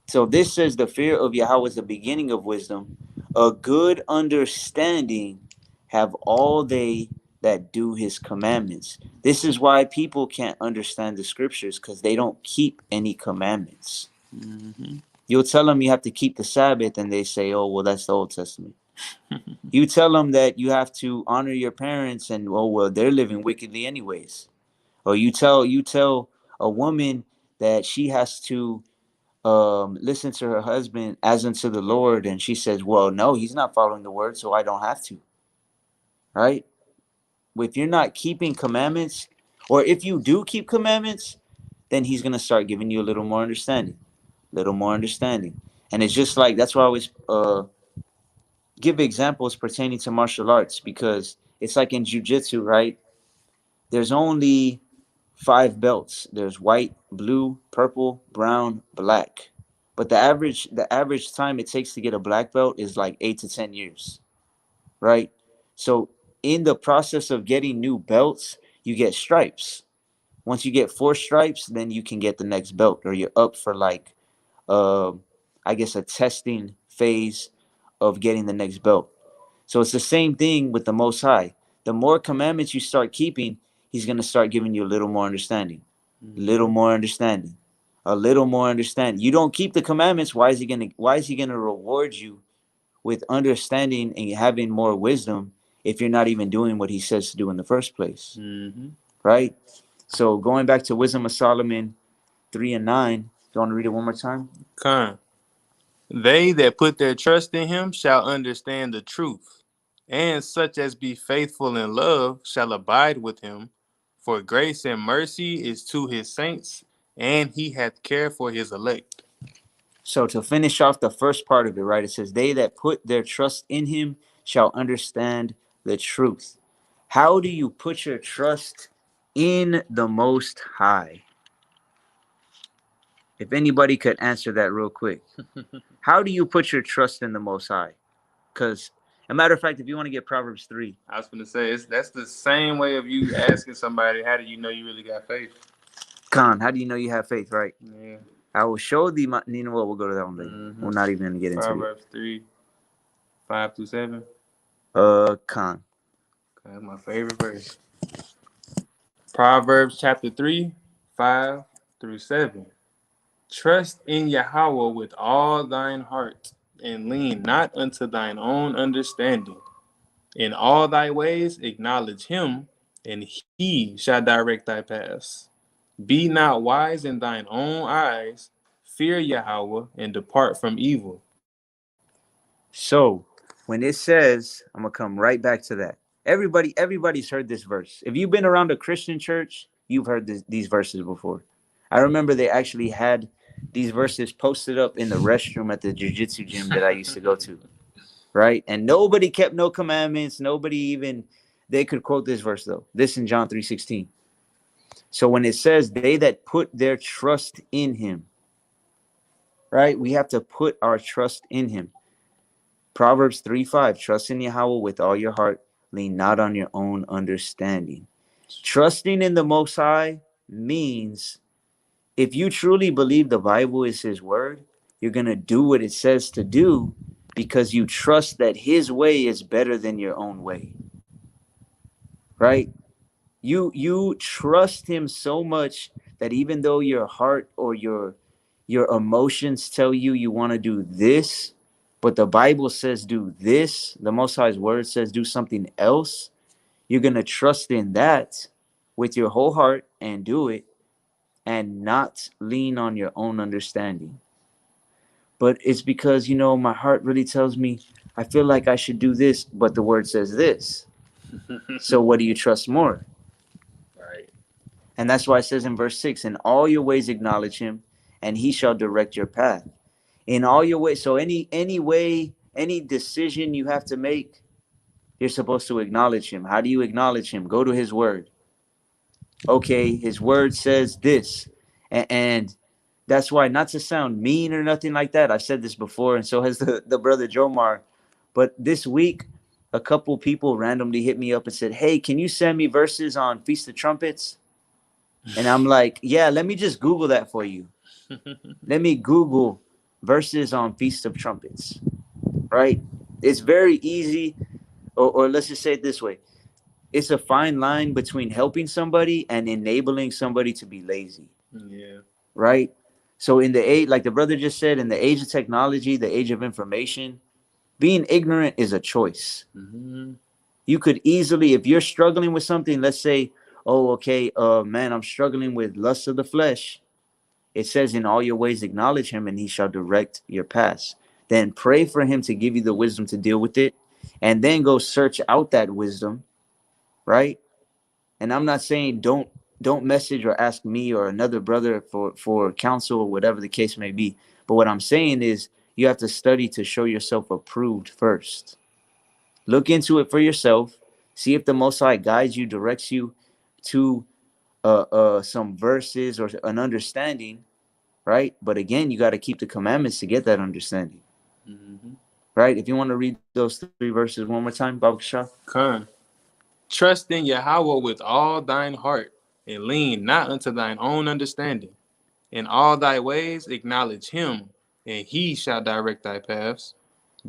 Speaker 1: So this says the fear of Yahweh is the beginning of wisdom. A good understanding have all they that do his commandments. This is why people can't understand the scriptures because they don't keep any commandments.
Speaker 2: Mm-hmm.
Speaker 1: You'll tell them you have to keep the Sabbath and they say, oh, well, that's the Old Testament. You tell them that you have to honor your parents and, oh, well, they're living wickedly anyways. Or you tell a woman that she has to listen to her husband as unto the Lord, and she says, well, no, he's not following the word, so I don't have to. Right? If you're not keeping commandments, or if you do keep commandments, then he's gonna start giving you a little more understanding, little more understanding. And it's just like that's why I always give examples pertaining to martial arts, because it's like in jujitsu, right? There's only 5 belts. There's white, blue, purple, brown, black. But the average time it takes to get a black belt is like 8 to 10 years, right? So in the process of getting new belts, you get stripes. Once you get 4 stripes, then you can get the next belt, or you're up for like, uh, I guess, a testing phase of getting the next belt. So it's the same thing with the Most High. The more commandments you start keeping, He's gonna start giving you a little more understanding, little
Speaker 2: Mm-hmm.
Speaker 1: more understanding, a little more understanding. You don't keep the commandments. Why is He gonna reward you with understanding and having more wisdom if you're not even doing what He says to do in the first place,
Speaker 2: Mm-hmm.
Speaker 1: right? So going back to Wisdom of Solomon 3 and 9. Do you want to read it one more time?
Speaker 2: Con. They that put their trust in him shall understand the truth, and such as be faithful in love shall abide with him. For grace and mercy is to his saints, and he hath care for his elect.
Speaker 1: So to finish off the first part of it, right? It says, "They that put their trust in Him shall understand the truth." How do you put your trust in the Most High? If anybody could answer that real quick, how do you put your trust in the Most High? Because, a matter of fact, if you want to get Proverbs 3,
Speaker 2: I was going to say, that's the same way of you asking somebody, how do you know you really got faith?
Speaker 1: Khan, how do you know you have faith, right?
Speaker 2: Yeah.
Speaker 1: I will show thee my. You know what? We'll go to that one later.
Speaker 2: Mm-hmm.
Speaker 1: We're not even going to get into it.
Speaker 2: Proverbs 3, 5 through 7.
Speaker 1: Khan.
Speaker 2: That's my favorite verse. Proverbs chapter 3, 5 through 7. Trust in Yahweh with all thine heart, and lean not unto thine own understanding. In all thy ways acknowledge him, and he shall direct thy paths. Be not wise in thine own eyes. Fear Yahweh and depart from evil.
Speaker 1: So when it says, I'm gonna come right back to that. Everybody's heard this verse. If you've been around a Christian church, you've heard these verses before. I remember they actually had these verses posted up in the restroom at the jiu-jitsu gym that I used to go to, right? And nobody kept no commandments. Nobody even they could quote this verse though. This in John 3:16. So when it says they that put their trust in him, right? We have to put our trust in him. Proverbs 3:5, trust in Yahweh with all your heart, lean not on your own understanding. Trusting in the Most High means if you truly believe the Bible is his word, you're going to do what it says to do because you trust that his way is better than your own way, right? You trust him so much that even though your heart or your emotions tell you you want to do this, but the Bible says do this, the Most High's word says do something else, you're going to trust in that with your whole heart and do it and not lean on your own understanding. But it's because, my heart really tells me I feel like I should do this, but the word says this. So what do you trust more?
Speaker 2: Right.
Speaker 1: And that's why it says in verse 6, in all your ways acknowledge him, and he shall direct your path. In all your ways. So any way, any decision you have to make, you're supposed to acknowledge him. How do you acknowledge him? Go to his word. Okay, his word says this. And that's why, not to sound mean or nothing like that, I've said this before, and so has the brother Jomar. But this week, a couple people randomly hit me up and said, hey, can you send me verses on Feast of Trumpets? And I'm like, yeah, let me just Google that for you. Let me Google verses on Feast of Trumpets, right? It's very easy, or let's just say it this way. It's a fine line between helping somebody and enabling somebody to be lazy,
Speaker 2: Yeah.
Speaker 1: right? So in the age, like the brother just said, in the age of technology, the age of information, being ignorant is a choice.
Speaker 2: Mm-hmm.
Speaker 1: You could easily, if you're struggling with something, let's say, oh, okay, man, I'm struggling with lust of the flesh. It says, in all your ways, acknowledge him and he shall direct your paths. Then pray for him to give you the wisdom to deal with it. And then go search out that wisdom, right? And I'm not saying don't message or ask me or another brother for counsel or whatever the case may be. But what I'm saying is you have to study to show yourself approved first. Look into it for yourself. See if the Most High guides you, directs you to some verses or an understanding, right? But again, you got to keep the commandments to get that understanding,
Speaker 2: Mm-hmm.
Speaker 1: right? If you want to read those three verses one more time, Baba Shah.
Speaker 2: Con. Trust in Yahweh with all thine heart, and lean not unto thine own understanding. In all thy ways acknowledge him, and he shall direct thy paths.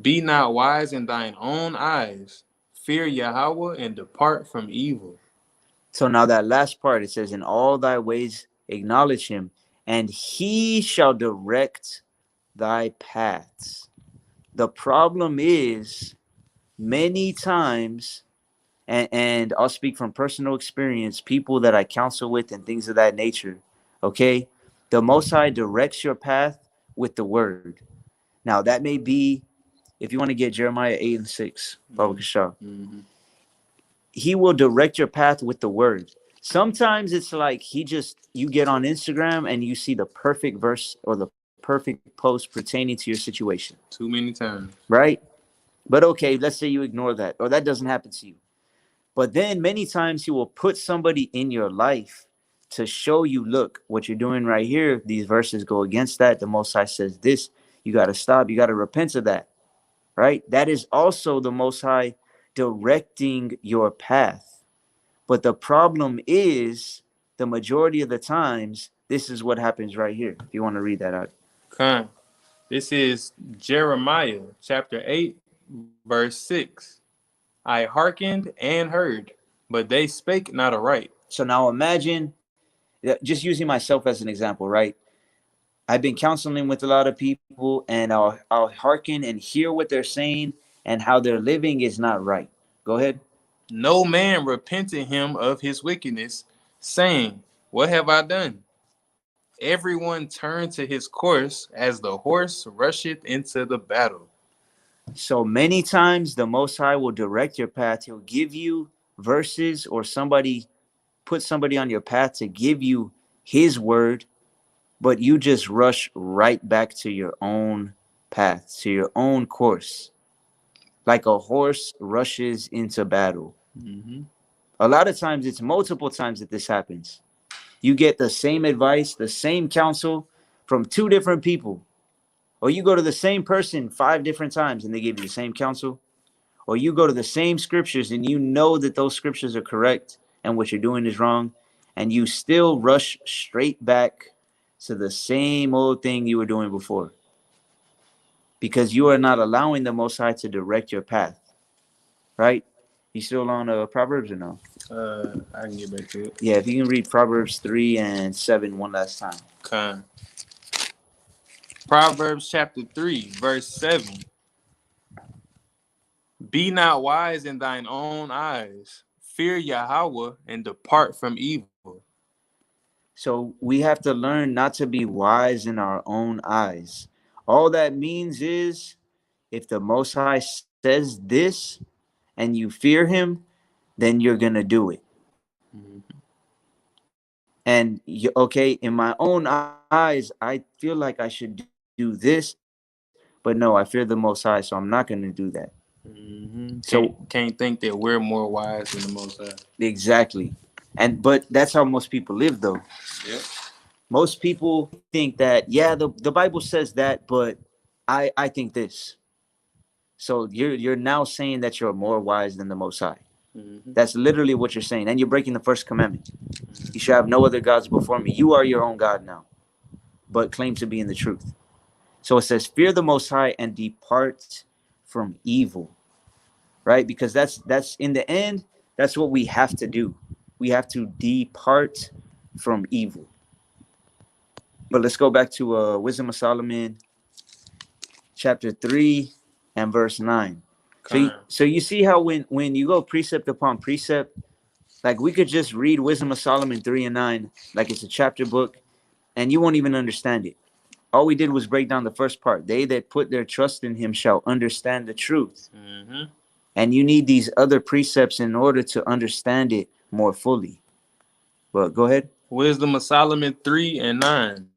Speaker 2: Be not wise in thine own eyes. Fear Yahweh and depart from evil.
Speaker 1: So now that last part, it says, in all thy ways acknowledge him, and he shall direct thy paths. The problem is many times, and I'll speak from personal experience, people that I counsel with and things of that nature, okay? The Most High directs your path with the word. Now, that may be, if you want to get Jeremiah 8 and 6, Baba Kashaf,
Speaker 2: Mm-hmm.
Speaker 1: he will direct your path with the word. Sometimes it's like you get on Instagram and you see the perfect verse or the perfect post pertaining to your situation,
Speaker 2: Too many times.
Speaker 1: right? But okay, let's say you ignore that or that doesn't happen to you. But then many times he will put somebody in your life to show you, look, what you're doing right here, these verses go against that. The Most High says this, you got to stop, you got to repent of that, right? That is also the Most High directing your path. But the problem is, the majority of the times, this is what happens right here. If you want to read that out.
Speaker 2: Con. This is Jeremiah chapter 8, verse 6. I hearkened and heard, but they spake not aright.
Speaker 1: So now imagine, just using myself as an example, right? I've been counseling with a lot of people, and I'll hearken and hear what they're saying, and how they're living is not right. Go ahead.
Speaker 2: No man repented him of his wickedness, saying, what have I done? Everyone turned to his course as the horse rusheth into the battle.
Speaker 1: So many times the Most High will direct your path. He'll give you verses, or somebody put somebody on your path to give you his word, but you just rush right back to your own path, to your own course, like a horse rushes into battle.
Speaker 2: Mm-hmm.
Speaker 1: A lot of times, it's multiple times that this happens. You get the same advice, the same counsel from two different people, or you go to the same person 5 different times and they give you the same counsel, or you go to the same scriptures and you know that those scriptures are correct and what you're doing is wrong, and you still rush straight back to the same old thing you were doing before, because you are not allowing the Most High to direct your path, right? You still on Proverbs or no?
Speaker 2: I can get back to it.
Speaker 1: Yeah, if you can read Proverbs 3 and 7 one last time.
Speaker 2: Con. Proverbs chapter 3, verse 7. Be not wise in thine own eyes. Fear Yahweh and depart from evil.
Speaker 1: So we have to learn not to be wise in our own eyes. All that means is, if the Most High says this and you fear him, then you're going to do it. And okay, in my own eyes, I feel like I should do this, but no, I fear the Most High, so I'm not going to do that.
Speaker 2: Mm-hmm.
Speaker 1: So
Speaker 2: Can't think that we're more wise than the Most High.
Speaker 1: exactly. But that's how most people live, though.
Speaker 2: Yep.
Speaker 1: Most people think that, yeah, the Bible says that, but I think this. So you're now saying that you're more wise than the Most High.
Speaker 2: Mm-hmm.
Speaker 1: That's literally what you're saying, and you're breaking the first commandment. You shall have no other gods before me. You are your own God now, but claim to be in the truth. So it says, fear the Most High and depart from evil, right? Because that's in the end, that's what we have to do. We have to depart from evil. But let's go back to Wisdom of Solomon, chapter 3 and verse 9. So you see how when you go precept upon precept, like we could just read Wisdom of Solomon 3 and 9 like it's a chapter book, and you won't even understand it. All we did was break down the first part. They that put their trust in him shall understand the truth.
Speaker 2: Mm-hmm.
Speaker 1: And you need these other precepts in order to understand it more fully. But go ahead.
Speaker 2: Wisdom of Solomon 3 and 9.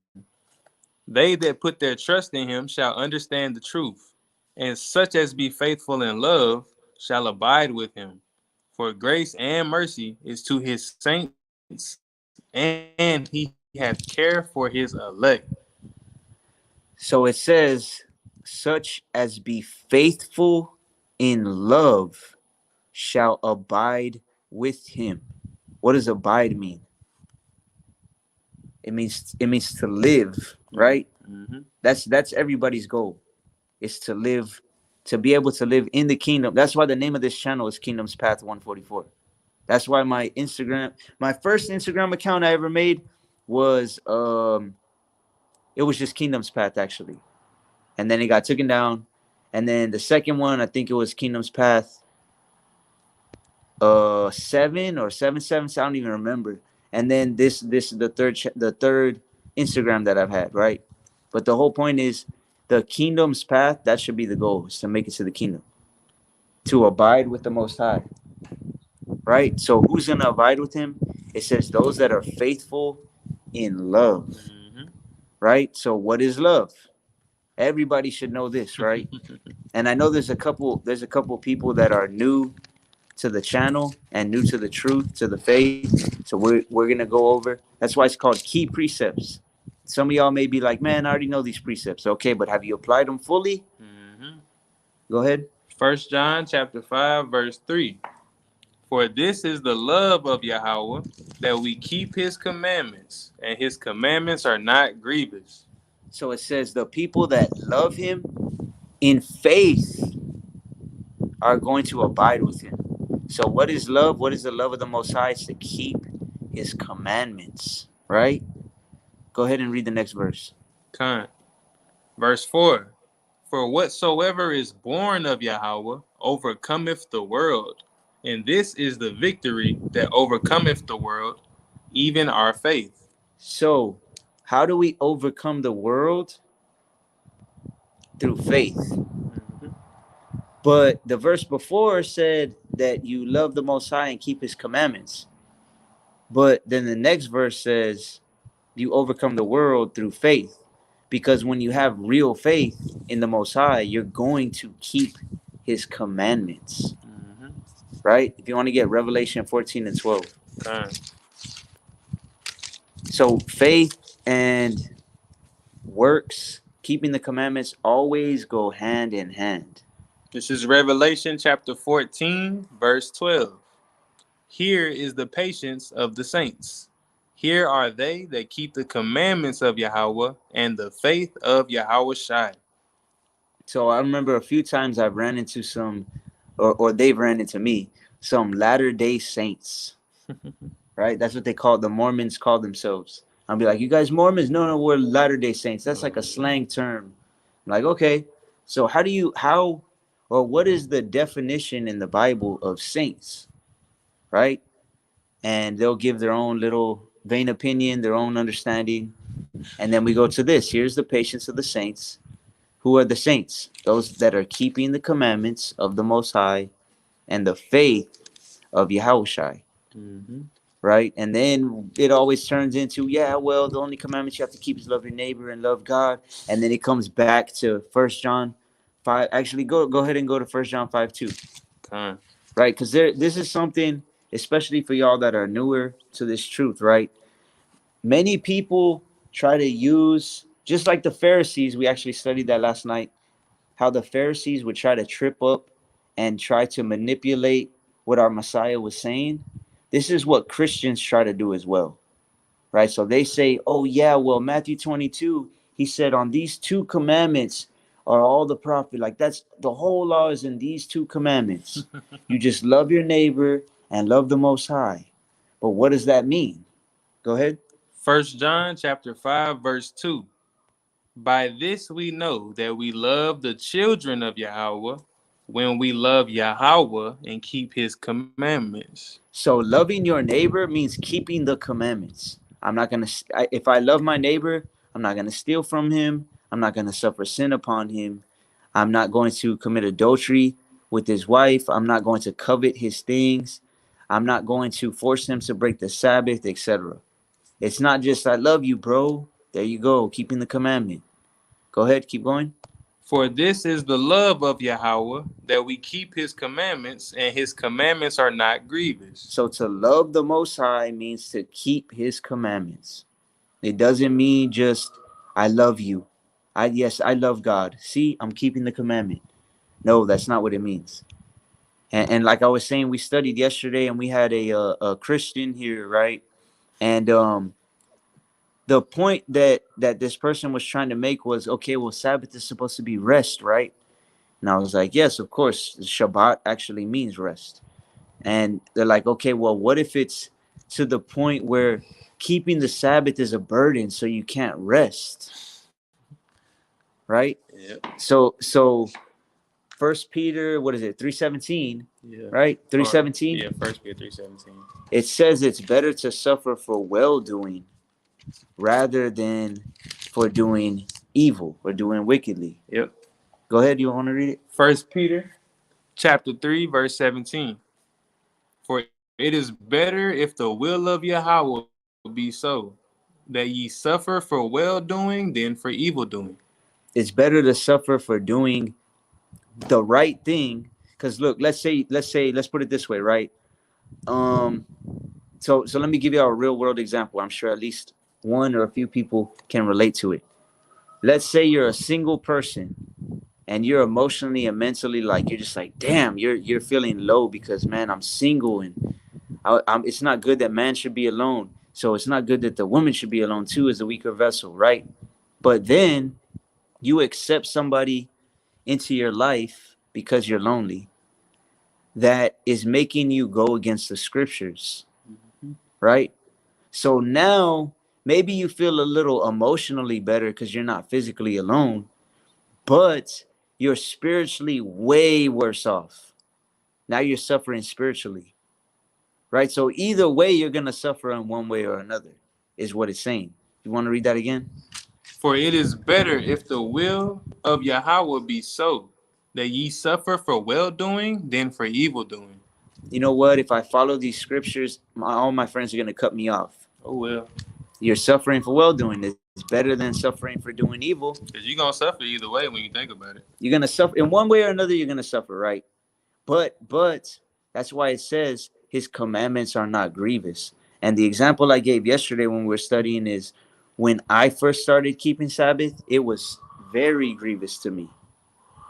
Speaker 2: They that put their trust in him shall understand the truth, and such as be faithful in love shall abide with him. For grace and mercy is to his saints, and he hath care for his elect.
Speaker 1: So it says, such as be faithful in love shall abide with him. What does abide mean? It means to live, right?
Speaker 2: Mm-hmm.
Speaker 1: That's everybody's goal, is to live, to be able to live in the kingdom. That's why the name of this channel is Kingdom's Path 144. That's why my first Instagram account I ever made was it was just Kingdom's Path, actually. And then it got taken down. And then the second one, I think it was Kingdom's Path 7 or 7 7. I don't even remember. And then this the third Instagram that I've had, right? But the whole point is, the kingdom's path, that should be the goal, is to make it to the kingdom, to abide with the Most High, right? So who's gonna abide with him? It says those that are faithful in love,
Speaker 2: Mm-hmm.
Speaker 1: right? So what is love? Everybody should know this, right? And I know there's a couple people that are new to the channel and new to the truth, to the faith. So we're gonna go over. That's why it's called key precepts. Some of y'all may be like, man, I already know these precepts. Okay, but have you applied them fully?
Speaker 2: Mm-hmm.
Speaker 1: Go ahead.
Speaker 2: 1 John chapter 5, verse 3. For this is the love of Yahweh, that we keep his commandments, and his commandments are not grievous.
Speaker 1: So it says the people that love him in faith are going to abide with him. So what is love? What is the love of the Most High? It's to keep his commandments, right? Go ahead and read the next verse.
Speaker 2: Con. Verse 4. For whatsoever is born of Yahweh overcometh the world, and this is the victory that overcometh the world, even our faith.
Speaker 1: So, how do we overcome the world? Through faith.
Speaker 2: Mhm.
Speaker 1: But the verse before said that you love the Most High and keep His commandments. But then the next verse says you overcome the world through faith. Because when you have real faith in the Most High, you're going to keep His commandments,
Speaker 2: Mhm.
Speaker 1: right? If you want to get Revelation 14 and 12.
Speaker 2: Con.
Speaker 1: So faith and works, keeping the commandments, always go hand in hand.
Speaker 2: This is Revelation chapter 14, verse 12. Here is the patience of the saints. Here are they that keep the commandments of Yahweh and the faith of Yahweh Shai.
Speaker 1: So I remember a few times I've ran into some, or they've ran into me, some Latter-day Saints, right? That's what they call, the Mormons call themselves. I'll be like, you guys Mormons? No, no, we're Latter-day Saints. That's like a slang term. I'm like, okay, so or what is the definition in the Bible of saints, right? And they'll give their own little vain opinion, their own understanding. And then we go to this. Here's the patience of the saints. Who are the saints? Those that are keeping the commandments of the Most High and the faith of Yahushai,
Speaker 2: Mm-hmm.
Speaker 1: right? And then it always turns into, yeah, well, the only commandments you have to keep is love your neighbor and love God. And then it comes back to 1 John 5. Actually, go ahead and go to 1 John 5:2,
Speaker 2: Con.
Speaker 1: right? Because this is something, especially for y'all that are newer to this truth, right? Many people try to use, just like the Pharisees, we actually studied that last night, how the Pharisees would try to trip up and try to manipulate what our Messiah was saying. This is what Christians try to do as well, right? So they say, oh, yeah, well, Matthew 22, he said, on these two commandments are all the prophet. Like, that's the whole law is in these two commandments. You just love your neighbor and love the Most High. But what does that mean? Go ahead.
Speaker 2: 1 John chapter 5, verse 2. By this we know that we love the children of Yahweh when we love Yahweh and keep his commandments.
Speaker 1: So loving your neighbor means keeping the commandments. I'm not going to, if I love my neighbor, I'm not going to steal from him. I'm not going to suffer sin upon him. I'm not going to commit adultery with his wife. I'm not going to covet his things. I'm not going to force him to break the Sabbath, etc. It's not just, I love you, bro. There you go, keeping the commandment. Go ahead, keep going.
Speaker 2: For this is the love of Yahweh, that we keep his commandments, and his commandments are not grievous.
Speaker 1: So to love the Most High means to keep his commandments. It doesn't mean just I love you. I love God. See, I'm keeping the commandment. No, that's not what it means. And like I was saying, we studied yesterday, and we had a Christian here, right? And the point that this person was trying to make was, okay, well, Sabbath is supposed to be rest, right? And I was like, yes, of course, Shabbat actually means rest. And they're like, okay, well, what if it's to the point where keeping the Sabbath is a burden, so you can't rest, right?
Speaker 2: Yeah.
Speaker 1: So First Peter, what is it, 3:17,
Speaker 2: Yeah.
Speaker 1: right?
Speaker 2: Or
Speaker 1: 3:17.
Speaker 2: yeah, 1 Peter 3:17.
Speaker 1: It says it's better to suffer for well doing rather than for doing evil or doing wickedly.
Speaker 2: Yep.
Speaker 1: Go ahead, you want to read it?
Speaker 2: 1 Peter chapter 3, verse 17. For it is better if the will of Yahweh be so, that ye suffer for well doing than for evil doing.
Speaker 1: It's better to suffer for doing the right thing. Because look, let's put it this way, right? Um, so let me give you a real world example. I'm sure at least one or a few people can relate to it. Let's say you're a single person and you're emotionally and mentally, like, you're just like, damn, you're feeling low because, man, I'm single, and it's not good that man should be alone. So it's not good that the woman should be alone too, as a weaker vessel, right? But then you accept somebody into your life because you're lonely, that is making you go against the scriptures, right? So now Maybe you feel a little emotionally better because you're not physically alone, but you're spiritually way worse off. Now you're suffering spiritually, right? So either way, you're going to suffer in one way or another, is what it's saying. You want to read that again?
Speaker 2: For it is better if the will of Yahweh be so, that ye suffer for well doing than for evil doing.
Speaker 1: You know what? If I follow these scriptures, all my friends are going to cut me off.
Speaker 2: Oh well.
Speaker 1: You're suffering for well doing. It's better than suffering for doing evil.
Speaker 2: Because you're going to suffer either way when you think about it.
Speaker 1: You're going to suffer in one way or another. You're going to suffer, right? But that's why it says his commandments are not grievous. And the example I gave yesterday when we were studying is when I first started keeping Sabbath, it was very grievous to me,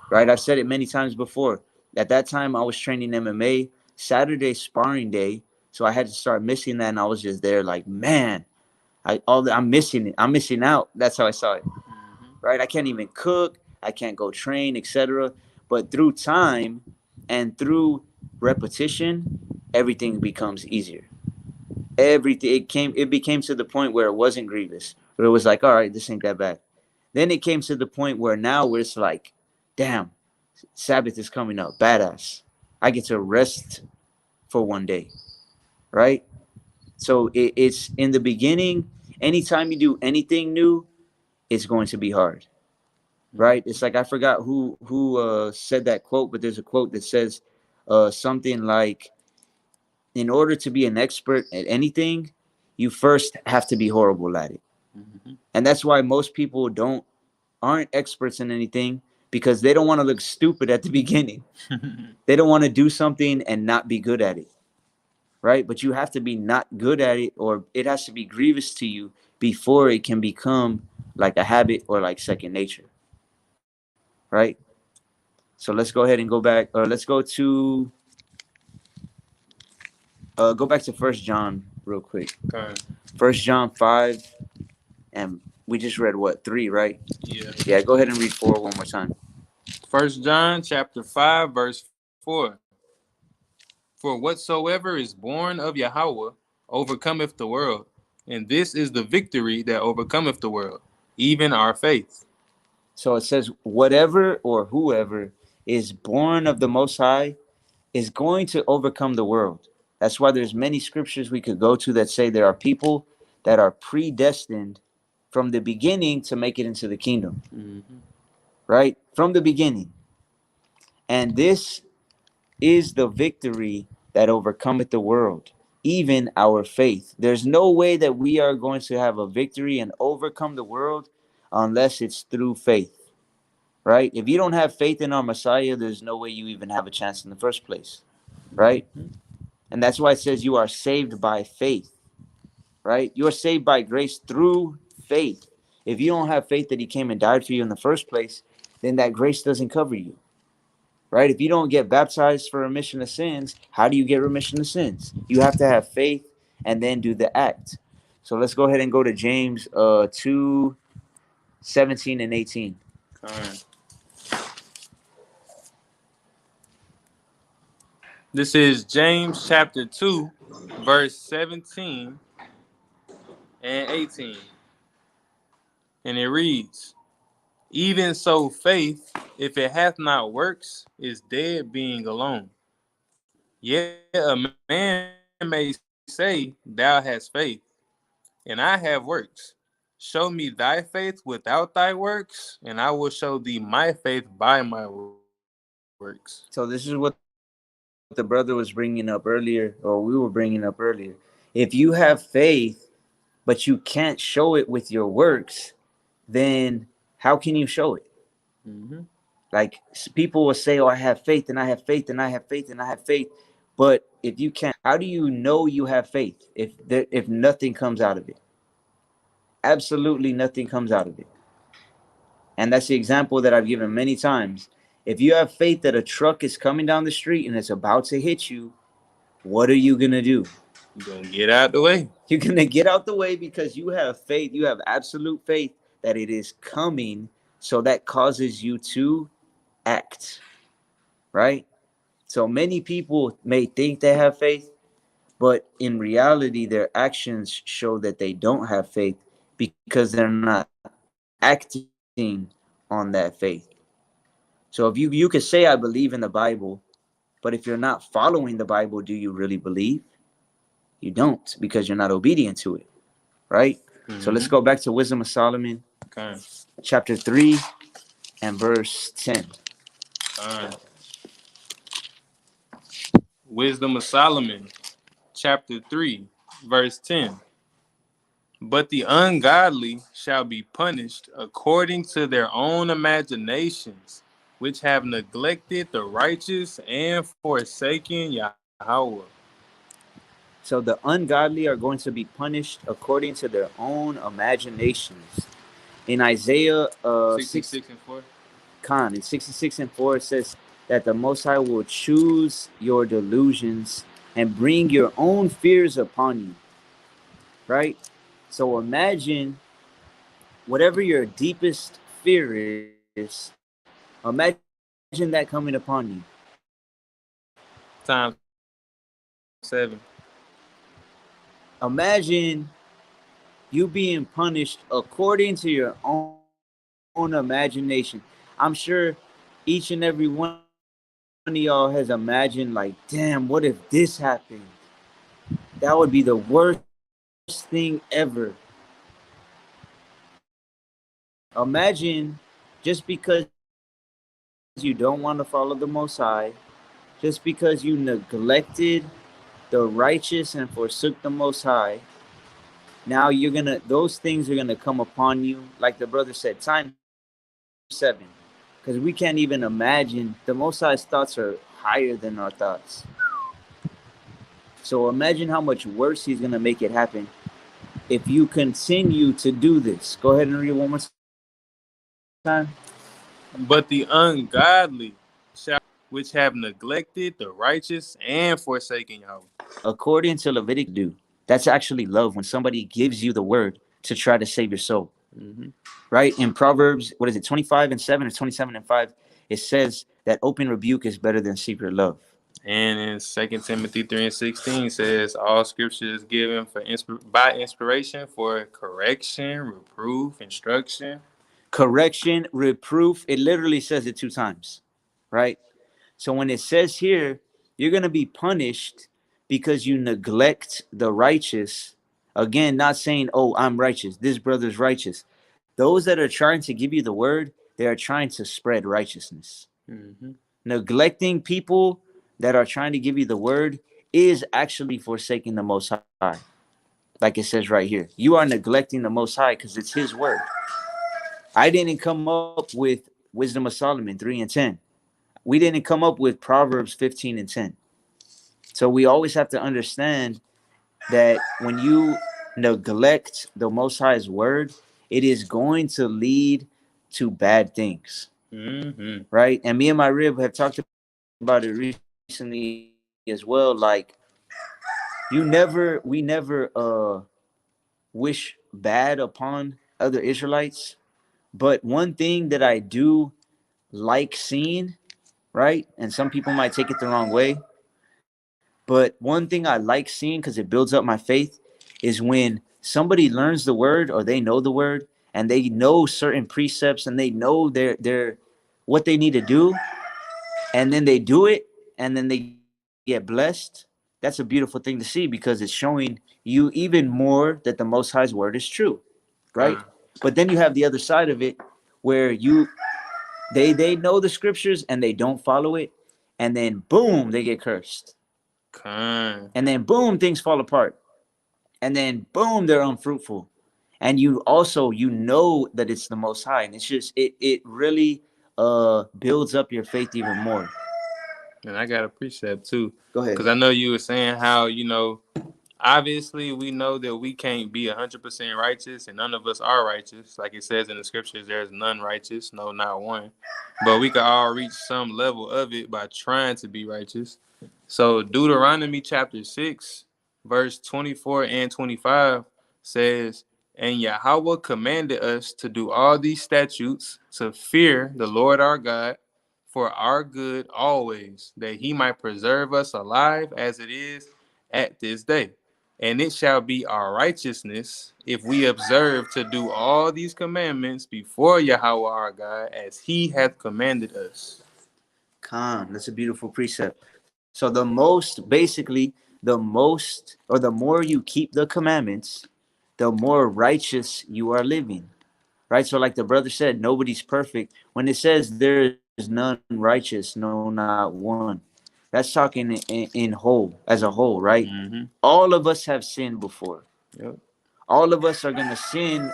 Speaker 1: right? I've said it many times before. At that time, I was training MMA, Saturday sparring day. So I had to start missing that. And I was just there like, man, I'm missing it. I'm missing out. That's how I saw it, right? I can't even cook. I can't go train, etc. But through time and through repetition, everything becomes easier. Everything it became to the point where it wasn't grievous, where it was like, all right, this ain't that bad. Then it came to the point where now where it's like, damn, Sabbath is coming up, badass. I get to rest for one day, right? So it's in the beginning. Anytime you do anything new, it's going to be hard, right? It's like I forgot who said that quote, but there's a quote that says something like, "In order to be an expert at anything, you first have to be horrible at it."
Speaker 2: Mm-hmm.
Speaker 1: And that's why most people aren't experts in anything because they don't want to look stupid at the beginning. They don't want to do something and not be good at it, right? But you have to be not good at it, or it has to be grievous to you before it can become like a habit or like second nature, right? So let's go ahead and go back, or let's go back to First John real quick.
Speaker 2: Okay.
Speaker 1: First John 5, and we just read what, 3, right?
Speaker 2: Yeah.
Speaker 1: Yeah, go ahead and read 4 one more time.
Speaker 2: 1 John chapter 5, verse 4. For whatsoever is born of Yahweh overcometh the world, and this is the victory that overcometh the world, even our faith.
Speaker 1: So it says, whatever or whoever is born of the Most High is going to overcome the world. That's why there's many scriptures we could go to that say there are people that are predestined from the beginning to make it into the kingdom,
Speaker 2: Mm-hmm.
Speaker 1: right? From the beginning. And this is the victory that overcometh the world, even our faith. There's no way that we are going to have a victory and overcome the world unless it's through faith, right? If you don't have faith in our Messiah, there's no way you even have a chance in the first place, right? And that's why it says you are saved by faith, right? You are saved by grace through faith. If you don't have faith that he came and died for you in the first place, then that grace doesn't cover you, right? If you don't get baptized for remission of sins, how do you get remission of sins? You have to have faith and then do the act. So let's go ahead and go to James 2, 17 and 18.
Speaker 2: Okay. This is James chapter 2, verse 17 and 18. And it reads, even so faith, if it hath not works, is dead being alone. Yet a man may say, thou hast faith, and I have works. Show me thy faith without thy works, and I will show thee my faith by my works.
Speaker 1: So this is what the brother was bringing up earlier, or we were bringing up earlier. If you have faith, but you can't show it with your works, then how can you show it?
Speaker 2: Mm-hmm.
Speaker 1: Like people will say, "Oh, I have faith, and I have faith, and I have faith, and I have faith," but if you can't, how do you know you have faith if nothing comes out of it? Absolutely nothing comes out of it. And that's the example that I've given many times. If you have faith that a truck is coming down the street and it's about to hit you, what are you gonna do?
Speaker 2: You're going to get out the way.
Speaker 1: You're gonna get out the way because you have faith. You have absolute faith that it is coming. So that causes you to act, right? So many people may think they have faith, but in reality, their actions show that they don't have faith because they're not acting on that faith. So if you could say I believe in the Bible, but if you're not following the Bible, do you really believe? You don't, because you're not obedient to it, right? So let's
Speaker 2: Mm-hmm.
Speaker 1: go back to Wisdom of Solomon,
Speaker 2: Okay.
Speaker 1: chapter 3 and verse 10.
Speaker 2: Wisdom of Solomon, chapter 3, verse 10. But the ungodly shall be punished according to their own imaginations, which have neglected the righteous and forsaken Yahweh.
Speaker 1: So the ungodly are going to be punished according to their own imaginations. In Isaiah
Speaker 2: 66 and 4.
Speaker 1: in 66 and 4, it says that the Most High will choose your delusions and bring your own fears upon you, right? So imagine whatever your deepest fear is, imagine that coming upon you.
Speaker 2: Times 7.
Speaker 1: Imagine you being punished according to your own imagination. I'm sure each and every one of y'all has imagined, like, damn, what if this happened? That would be the worst thing ever. Imagine just because you don't want to follow the Most High, just because you neglected the righteous and forsook the Most High, now those things are gonna come upon you, like the brother said, times 7. Because we can't even imagine. The Most High's thoughts are higher than our thoughts. So imagine how much worse He's gonna make it happen if you continue to do this. Go ahead and read it one more time.
Speaker 2: But the ungodly shall which have neglected the righteous and forsaken Yahweh.
Speaker 1: According to Leviticus, do. That's actually love when somebody gives you the word to try to save your soul.
Speaker 2: Mm-hmm.
Speaker 1: Right? In Proverbs, what is it, 25 and 7 or 27 and 5, it says that open rebuke is better than secret love.
Speaker 2: And in 2 Timothy 3 and 16 says, all scripture is given by inspiration for correction, reproof, instruction.
Speaker 1: Correction, reproof, it literally says it 2 times. Right? So when it says here, you're going to be punished because you neglect the righteous. Again, not saying, oh, I'm righteous. This brother's righteous. Those that are trying to give you the word, they are trying to spread righteousness.
Speaker 2: Mm-hmm.
Speaker 1: Neglecting people that are trying to give you the word is actually forsaking the Most High. Like it says right here, you are neglecting the Most High because it's His word. I didn't come up with Wisdom of Solomon 3 and 10. We didn't come up with Proverbs 15 and 10. So we always have to understand that when you neglect the Most High's word, it is going to lead to bad things,
Speaker 2: Mm-hmm.
Speaker 1: right? And me and my rib have talked about it recently as well. Like, we never wish bad upon other Israelites. But one thing that I do like seeing, right? And some people might take it the wrong way, but one thing I like seeing because it builds up my faith is when somebody learns the word or they know the word and they know certain precepts and they know their what they need to do, and then they do it, and then they get blessed. That's a beautiful thing to see because it's showing you even more that the Most High's word is true, right?
Speaker 2: Con.
Speaker 1: But then you have the other side of it where they know the scriptures and they don't follow it, and then boom, they get cursed,
Speaker 2: Con.
Speaker 1: and then boom, things fall apart, and then boom, they're unfruitful, and you also know that it's the Most High, and it's just it really builds up your faith even more.
Speaker 2: And I got a precept too.
Speaker 1: Go ahead.
Speaker 2: Because I know you were saying how, obviously we know that we can't be 100% righteous and none of us are righteous. Like it says in the scriptures, there's none righteous, no, not one. But we could all reach some level of it by trying to be righteous. So Deuteronomy chapter 6, verse 24 and 25 says, and Yahweh commanded us to do all these statutes, to fear the Lord our God for our good always, that he might preserve us alive as it is at this day. And it shall be our righteousness if we observe to do all these commandments before Yahweh our God as he hath commanded us.
Speaker 1: Khan, that's a beautiful precept. So the most, basically, the most or the more you keep the commandments, the more righteous you are living. Right? So like the brother said, nobody's perfect. When it says there is none righteous, no, not one. That's talking in whole, as a whole, right? All of us have sinned before.
Speaker 2: Yep.
Speaker 1: All of us are gonna sin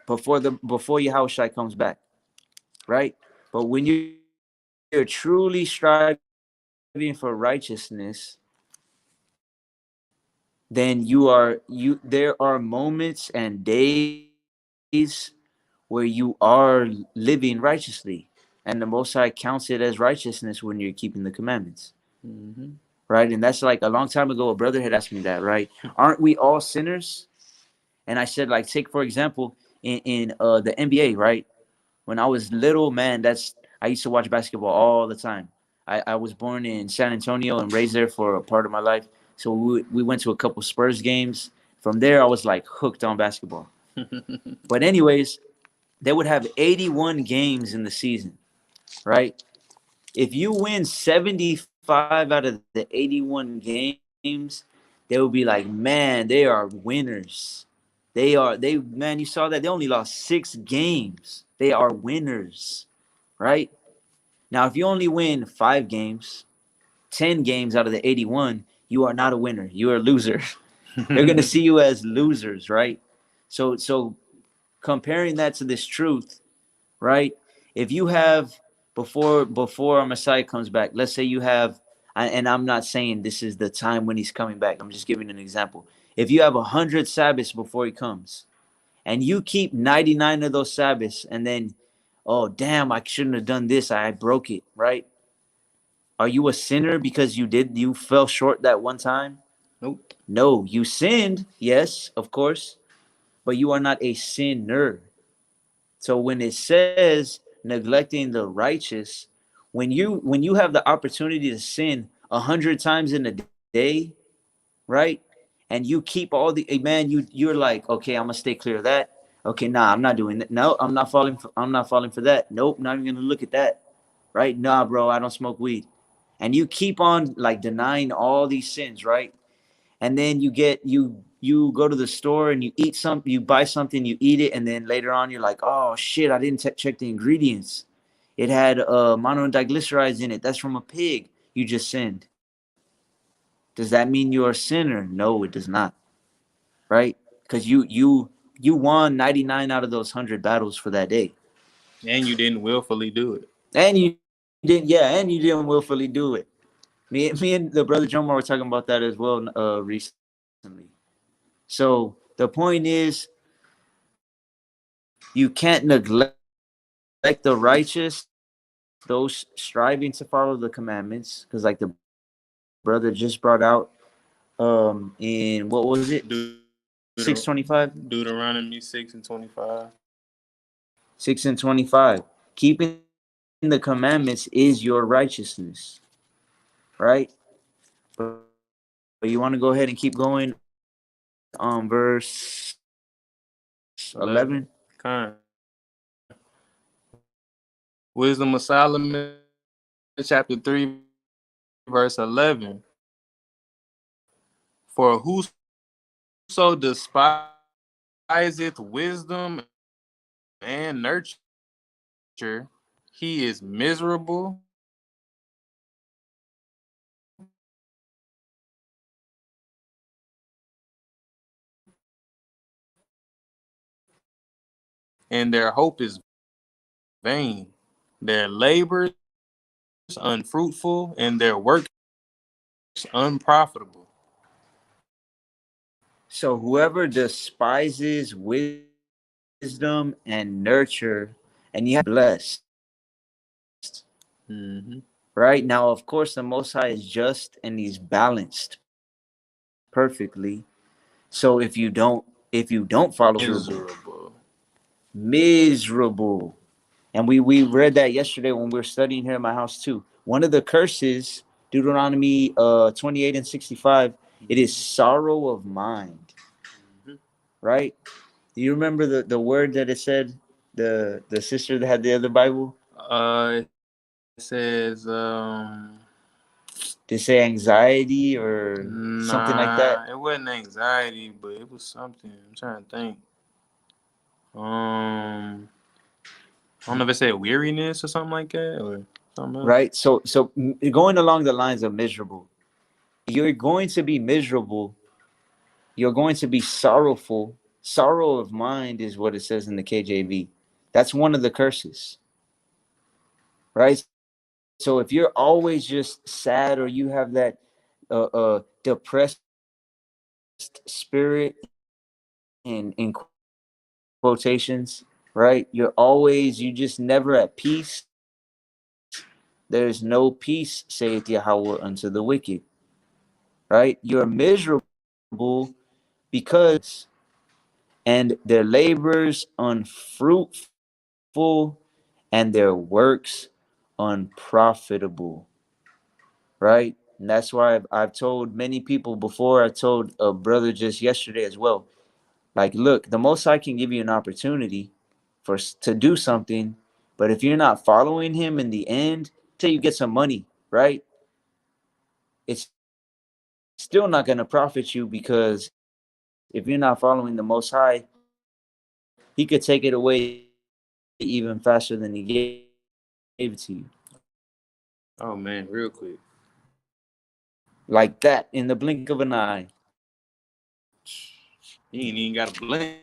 Speaker 1: before Yahushua comes back, right? But when you're truly striving for righteousness, then there are moments and days where you are living righteously. And the Most High counts it as righteousness when you're keeping the commandments.
Speaker 2: Mm-hmm.
Speaker 1: Right? And that's like a long time ago, a brother had asked me that, right? Aren't we all sinners? And I said, like, take for example, in the NBA, right? When I was little, man, I used to watch basketball all the time. I was born in San Antonio and raised there for a part of my life. So we went to a couple Spurs games. From there, I was like hooked on basketball. But anyways, they would have 81 games in the season, right? If you win 75 out of the 81 games, they will be like, man, they are winners. Man, you saw that they only lost 6 games. They are winners, right? Now, if you only win 5 games, 10 games out of the 81, you are not a winner. You are a loser. They're gonna see you as losers, right? So comparing that to this truth, right? If you have before our Messiah comes back, let's say you have, and I'm not saying this is the time when he's coming back. I'm just giving an example. If you have 100 Sabbaths before he comes, and you keep 99 of those Sabbaths, and then, oh damn, I shouldn't have done this. I broke it, right? Are you a sinner because you fell short that one time?
Speaker 2: Nope.
Speaker 1: No, you sinned, yes, of course, but you are not a sinner. So when it says neglecting the righteous, when you have the opportunity to sin 100 times in a day, right? And you keep all the man, you're like, okay, I'm gonna stay clear of that. Okay, nah, I'm not doing that. No, I'm not falling for that. Nope, not even gonna look at that. Right? Nah, bro, I don't smoke weed. And you keep on like denying all these sins, right? And then you go to the store and you eat something, you buy something, you eat it, and then later on you're like, oh shit, I didn't check the ingredients. It had monodiglycerides in it. That's from a pig. You just sinned. Does that mean you're a sinner? No, it does not. Right? Because you won 99 out of those 100 battles for that day,
Speaker 2: And you didn't willfully do it.
Speaker 1: and you didn't. Yeah, and you didn't willfully do it. Me and the brother Jomar were talking about that as well recently. So the point is, you can't neglect the righteous, those striving to follow the commandments, because like the brother just brought out, in what was it, 625?
Speaker 2: Deuteronomy 6 and 25.
Speaker 1: 6 and 25. Keeping the commandments is your righteousness, right? But you want to go ahead and keep going on verse 11.
Speaker 2: 11. Kind. Wisdom of Solomon, chapter 3, verse 11. For whoso despiseth wisdom and nurture, he is miserable and their hope is vain. Their labors unfruitful and their works unprofitable.
Speaker 1: So whoever despises wisdom and nurture, and you have to be blessed.
Speaker 2: Mm-hmm.
Speaker 1: Right? Now, of course, the Most High is just and he's balanced perfectly. So if you don't follow his commandments,
Speaker 2: Miserable.
Speaker 1: miserable. And we read that yesterday when we were studying here at my house too. One of the curses, Deuteronomy 28 and 65, It is sorrow of mind,
Speaker 2: Mhm.
Speaker 1: right? Do you remember the word that it said? The sister that had the other Bible?
Speaker 2: It says
Speaker 1: Did it say anxiety or something like
Speaker 2: nah,
Speaker 1: that?
Speaker 2: it wasn't anxiety, but it was something. I'm trying to think. I don't know if it said weariness or something like that or something else.
Speaker 1: Right? So going along the lines of miserable, you're going to be miserable. You're going to be sorrowful. Sorrow of mind is what it says in the KJV. That's one of the curses, right? So if you're always just sad or you have that depressed spirit in quotations, right? You just never at peace. There's no peace, saith Yahweh, unto the wicked, right? You're miserable because and their labors unfruitful and their works unprofitable, right? And that's why I've told many people before. I told a brother just yesterday as well. Like, look, the Most High can give you an opportunity to do something, but if you're not following Him in the end, till you get some money, right? It's still not going to profit you because if you're not following the Most High, He could take it away even faster than He gave it to you,
Speaker 2: Oh man, real quick.
Speaker 1: like that in the blink of an eye.
Speaker 2: You ain't even got a blink.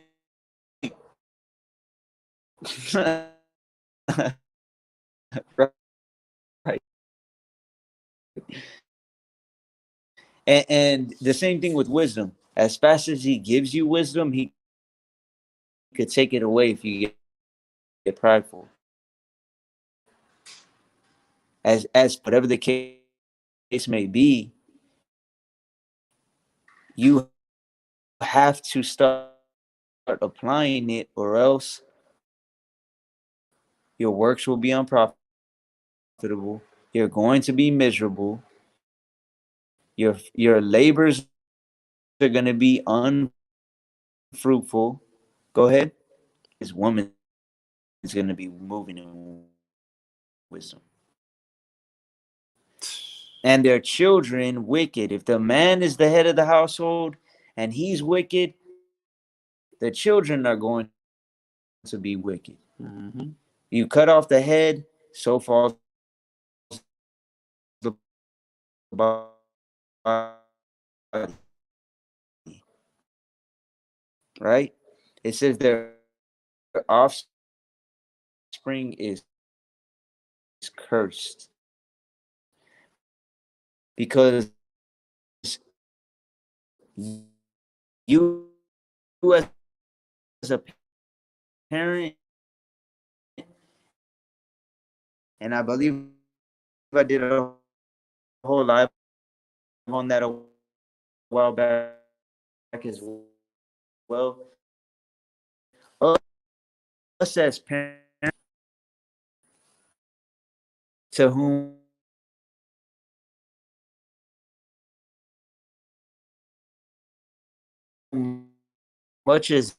Speaker 1: Right. And the same thing with wisdom. As fast as He gives you wisdom, He could take it away if you get prideful. As whatever the case may be, you have to start applying it, or else your works will be unprofitable. You're going to be miserable. Your labors are going to be unfruitful. Go ahead. And this woman's going to be moving in wisdom. And their children wicked. If the man is the head of the household and he's wicked, the children are going to be wicked. You cut off the head, so falls the body, right? It says their offspring is cursed because you as a parent, and I believe I did a whole live on that a while back as well. Us as parents, to whom much is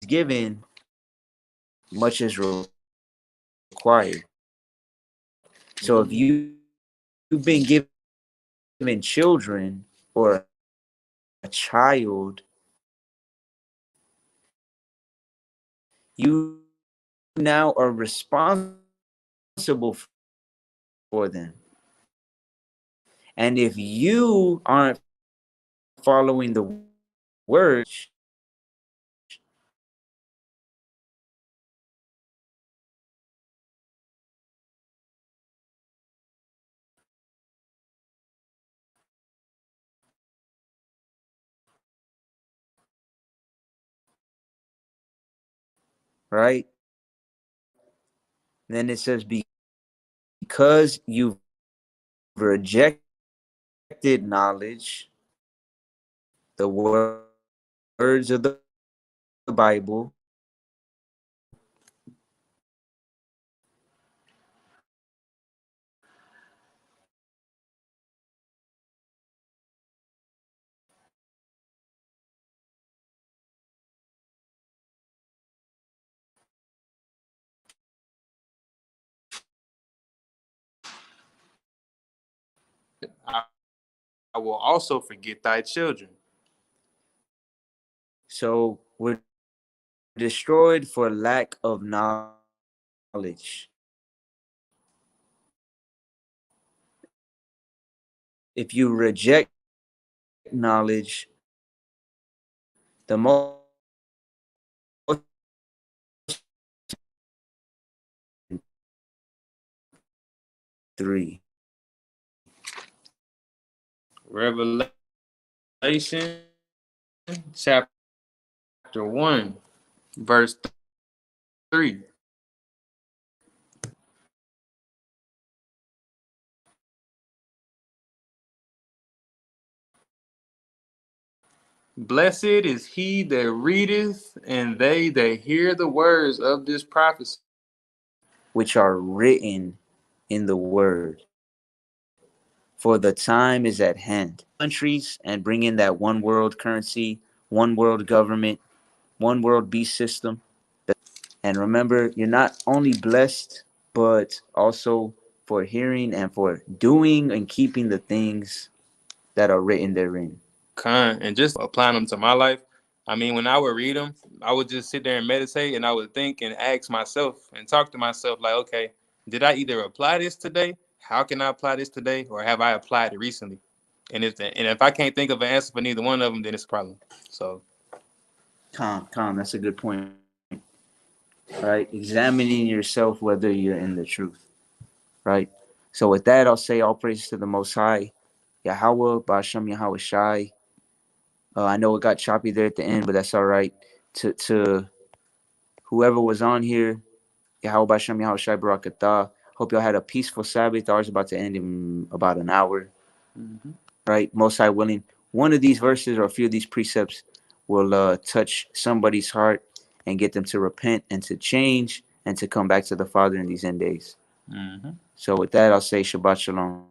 Speaker 1: given, much is required. So if you've been given children or a child, you now are responsible for them. And if you aren't following the words, right? Then it says, because you've rejected knowledge, the words of the Bible,
Speaker 2: I will also forget thy children.
Speaker 1: So we're destroyed for lack of knowledge. If you reject knowledge, the Most High will
Speaker 2: Revelation chapter 1, verse 3. Blessed is he that readeth, and they that hear the words of this prophecy.
Speaker 1: which are written in the word. For the time is at hand. Countries and bring in that one world currency, one world government, one world beast system. And remember, you're not only blessed, but also for hearing and for doing and keeping the things that are written therein.
Speaker 2: And just applying them to my life. I mean, when I would read them, I would just sit there and meditate, and I would think and ask myself and talk to myself, like, okay, did I either apply this today? How can I apply this today, or have I applied it recently? And if I can't think of an answer for neither one of them, then it's a problem. So,
Speaker 1: Calm. That's a good point. Right? Examining yourself whether you're in the truth. Right? So with that, I'll say all praise to the Most High, Yahweh, Ba'ashem Yahweh Shai. I know it got choppy there at the end, but that's all right. To whoever was on here, Yahweh Ba'ashem Yahweh Shai Barakatah. Hope y'all had a peaceful Sabbath. Ours is about to end in about an hour. Mm-hmm. Right? Most High willing. One of these verses or a few of these precepts will touch somebody's heart and get them to repent and to change and to come back to the Father in these end days. Mm-hmm. So with that, I'll say Shabbat Shalom.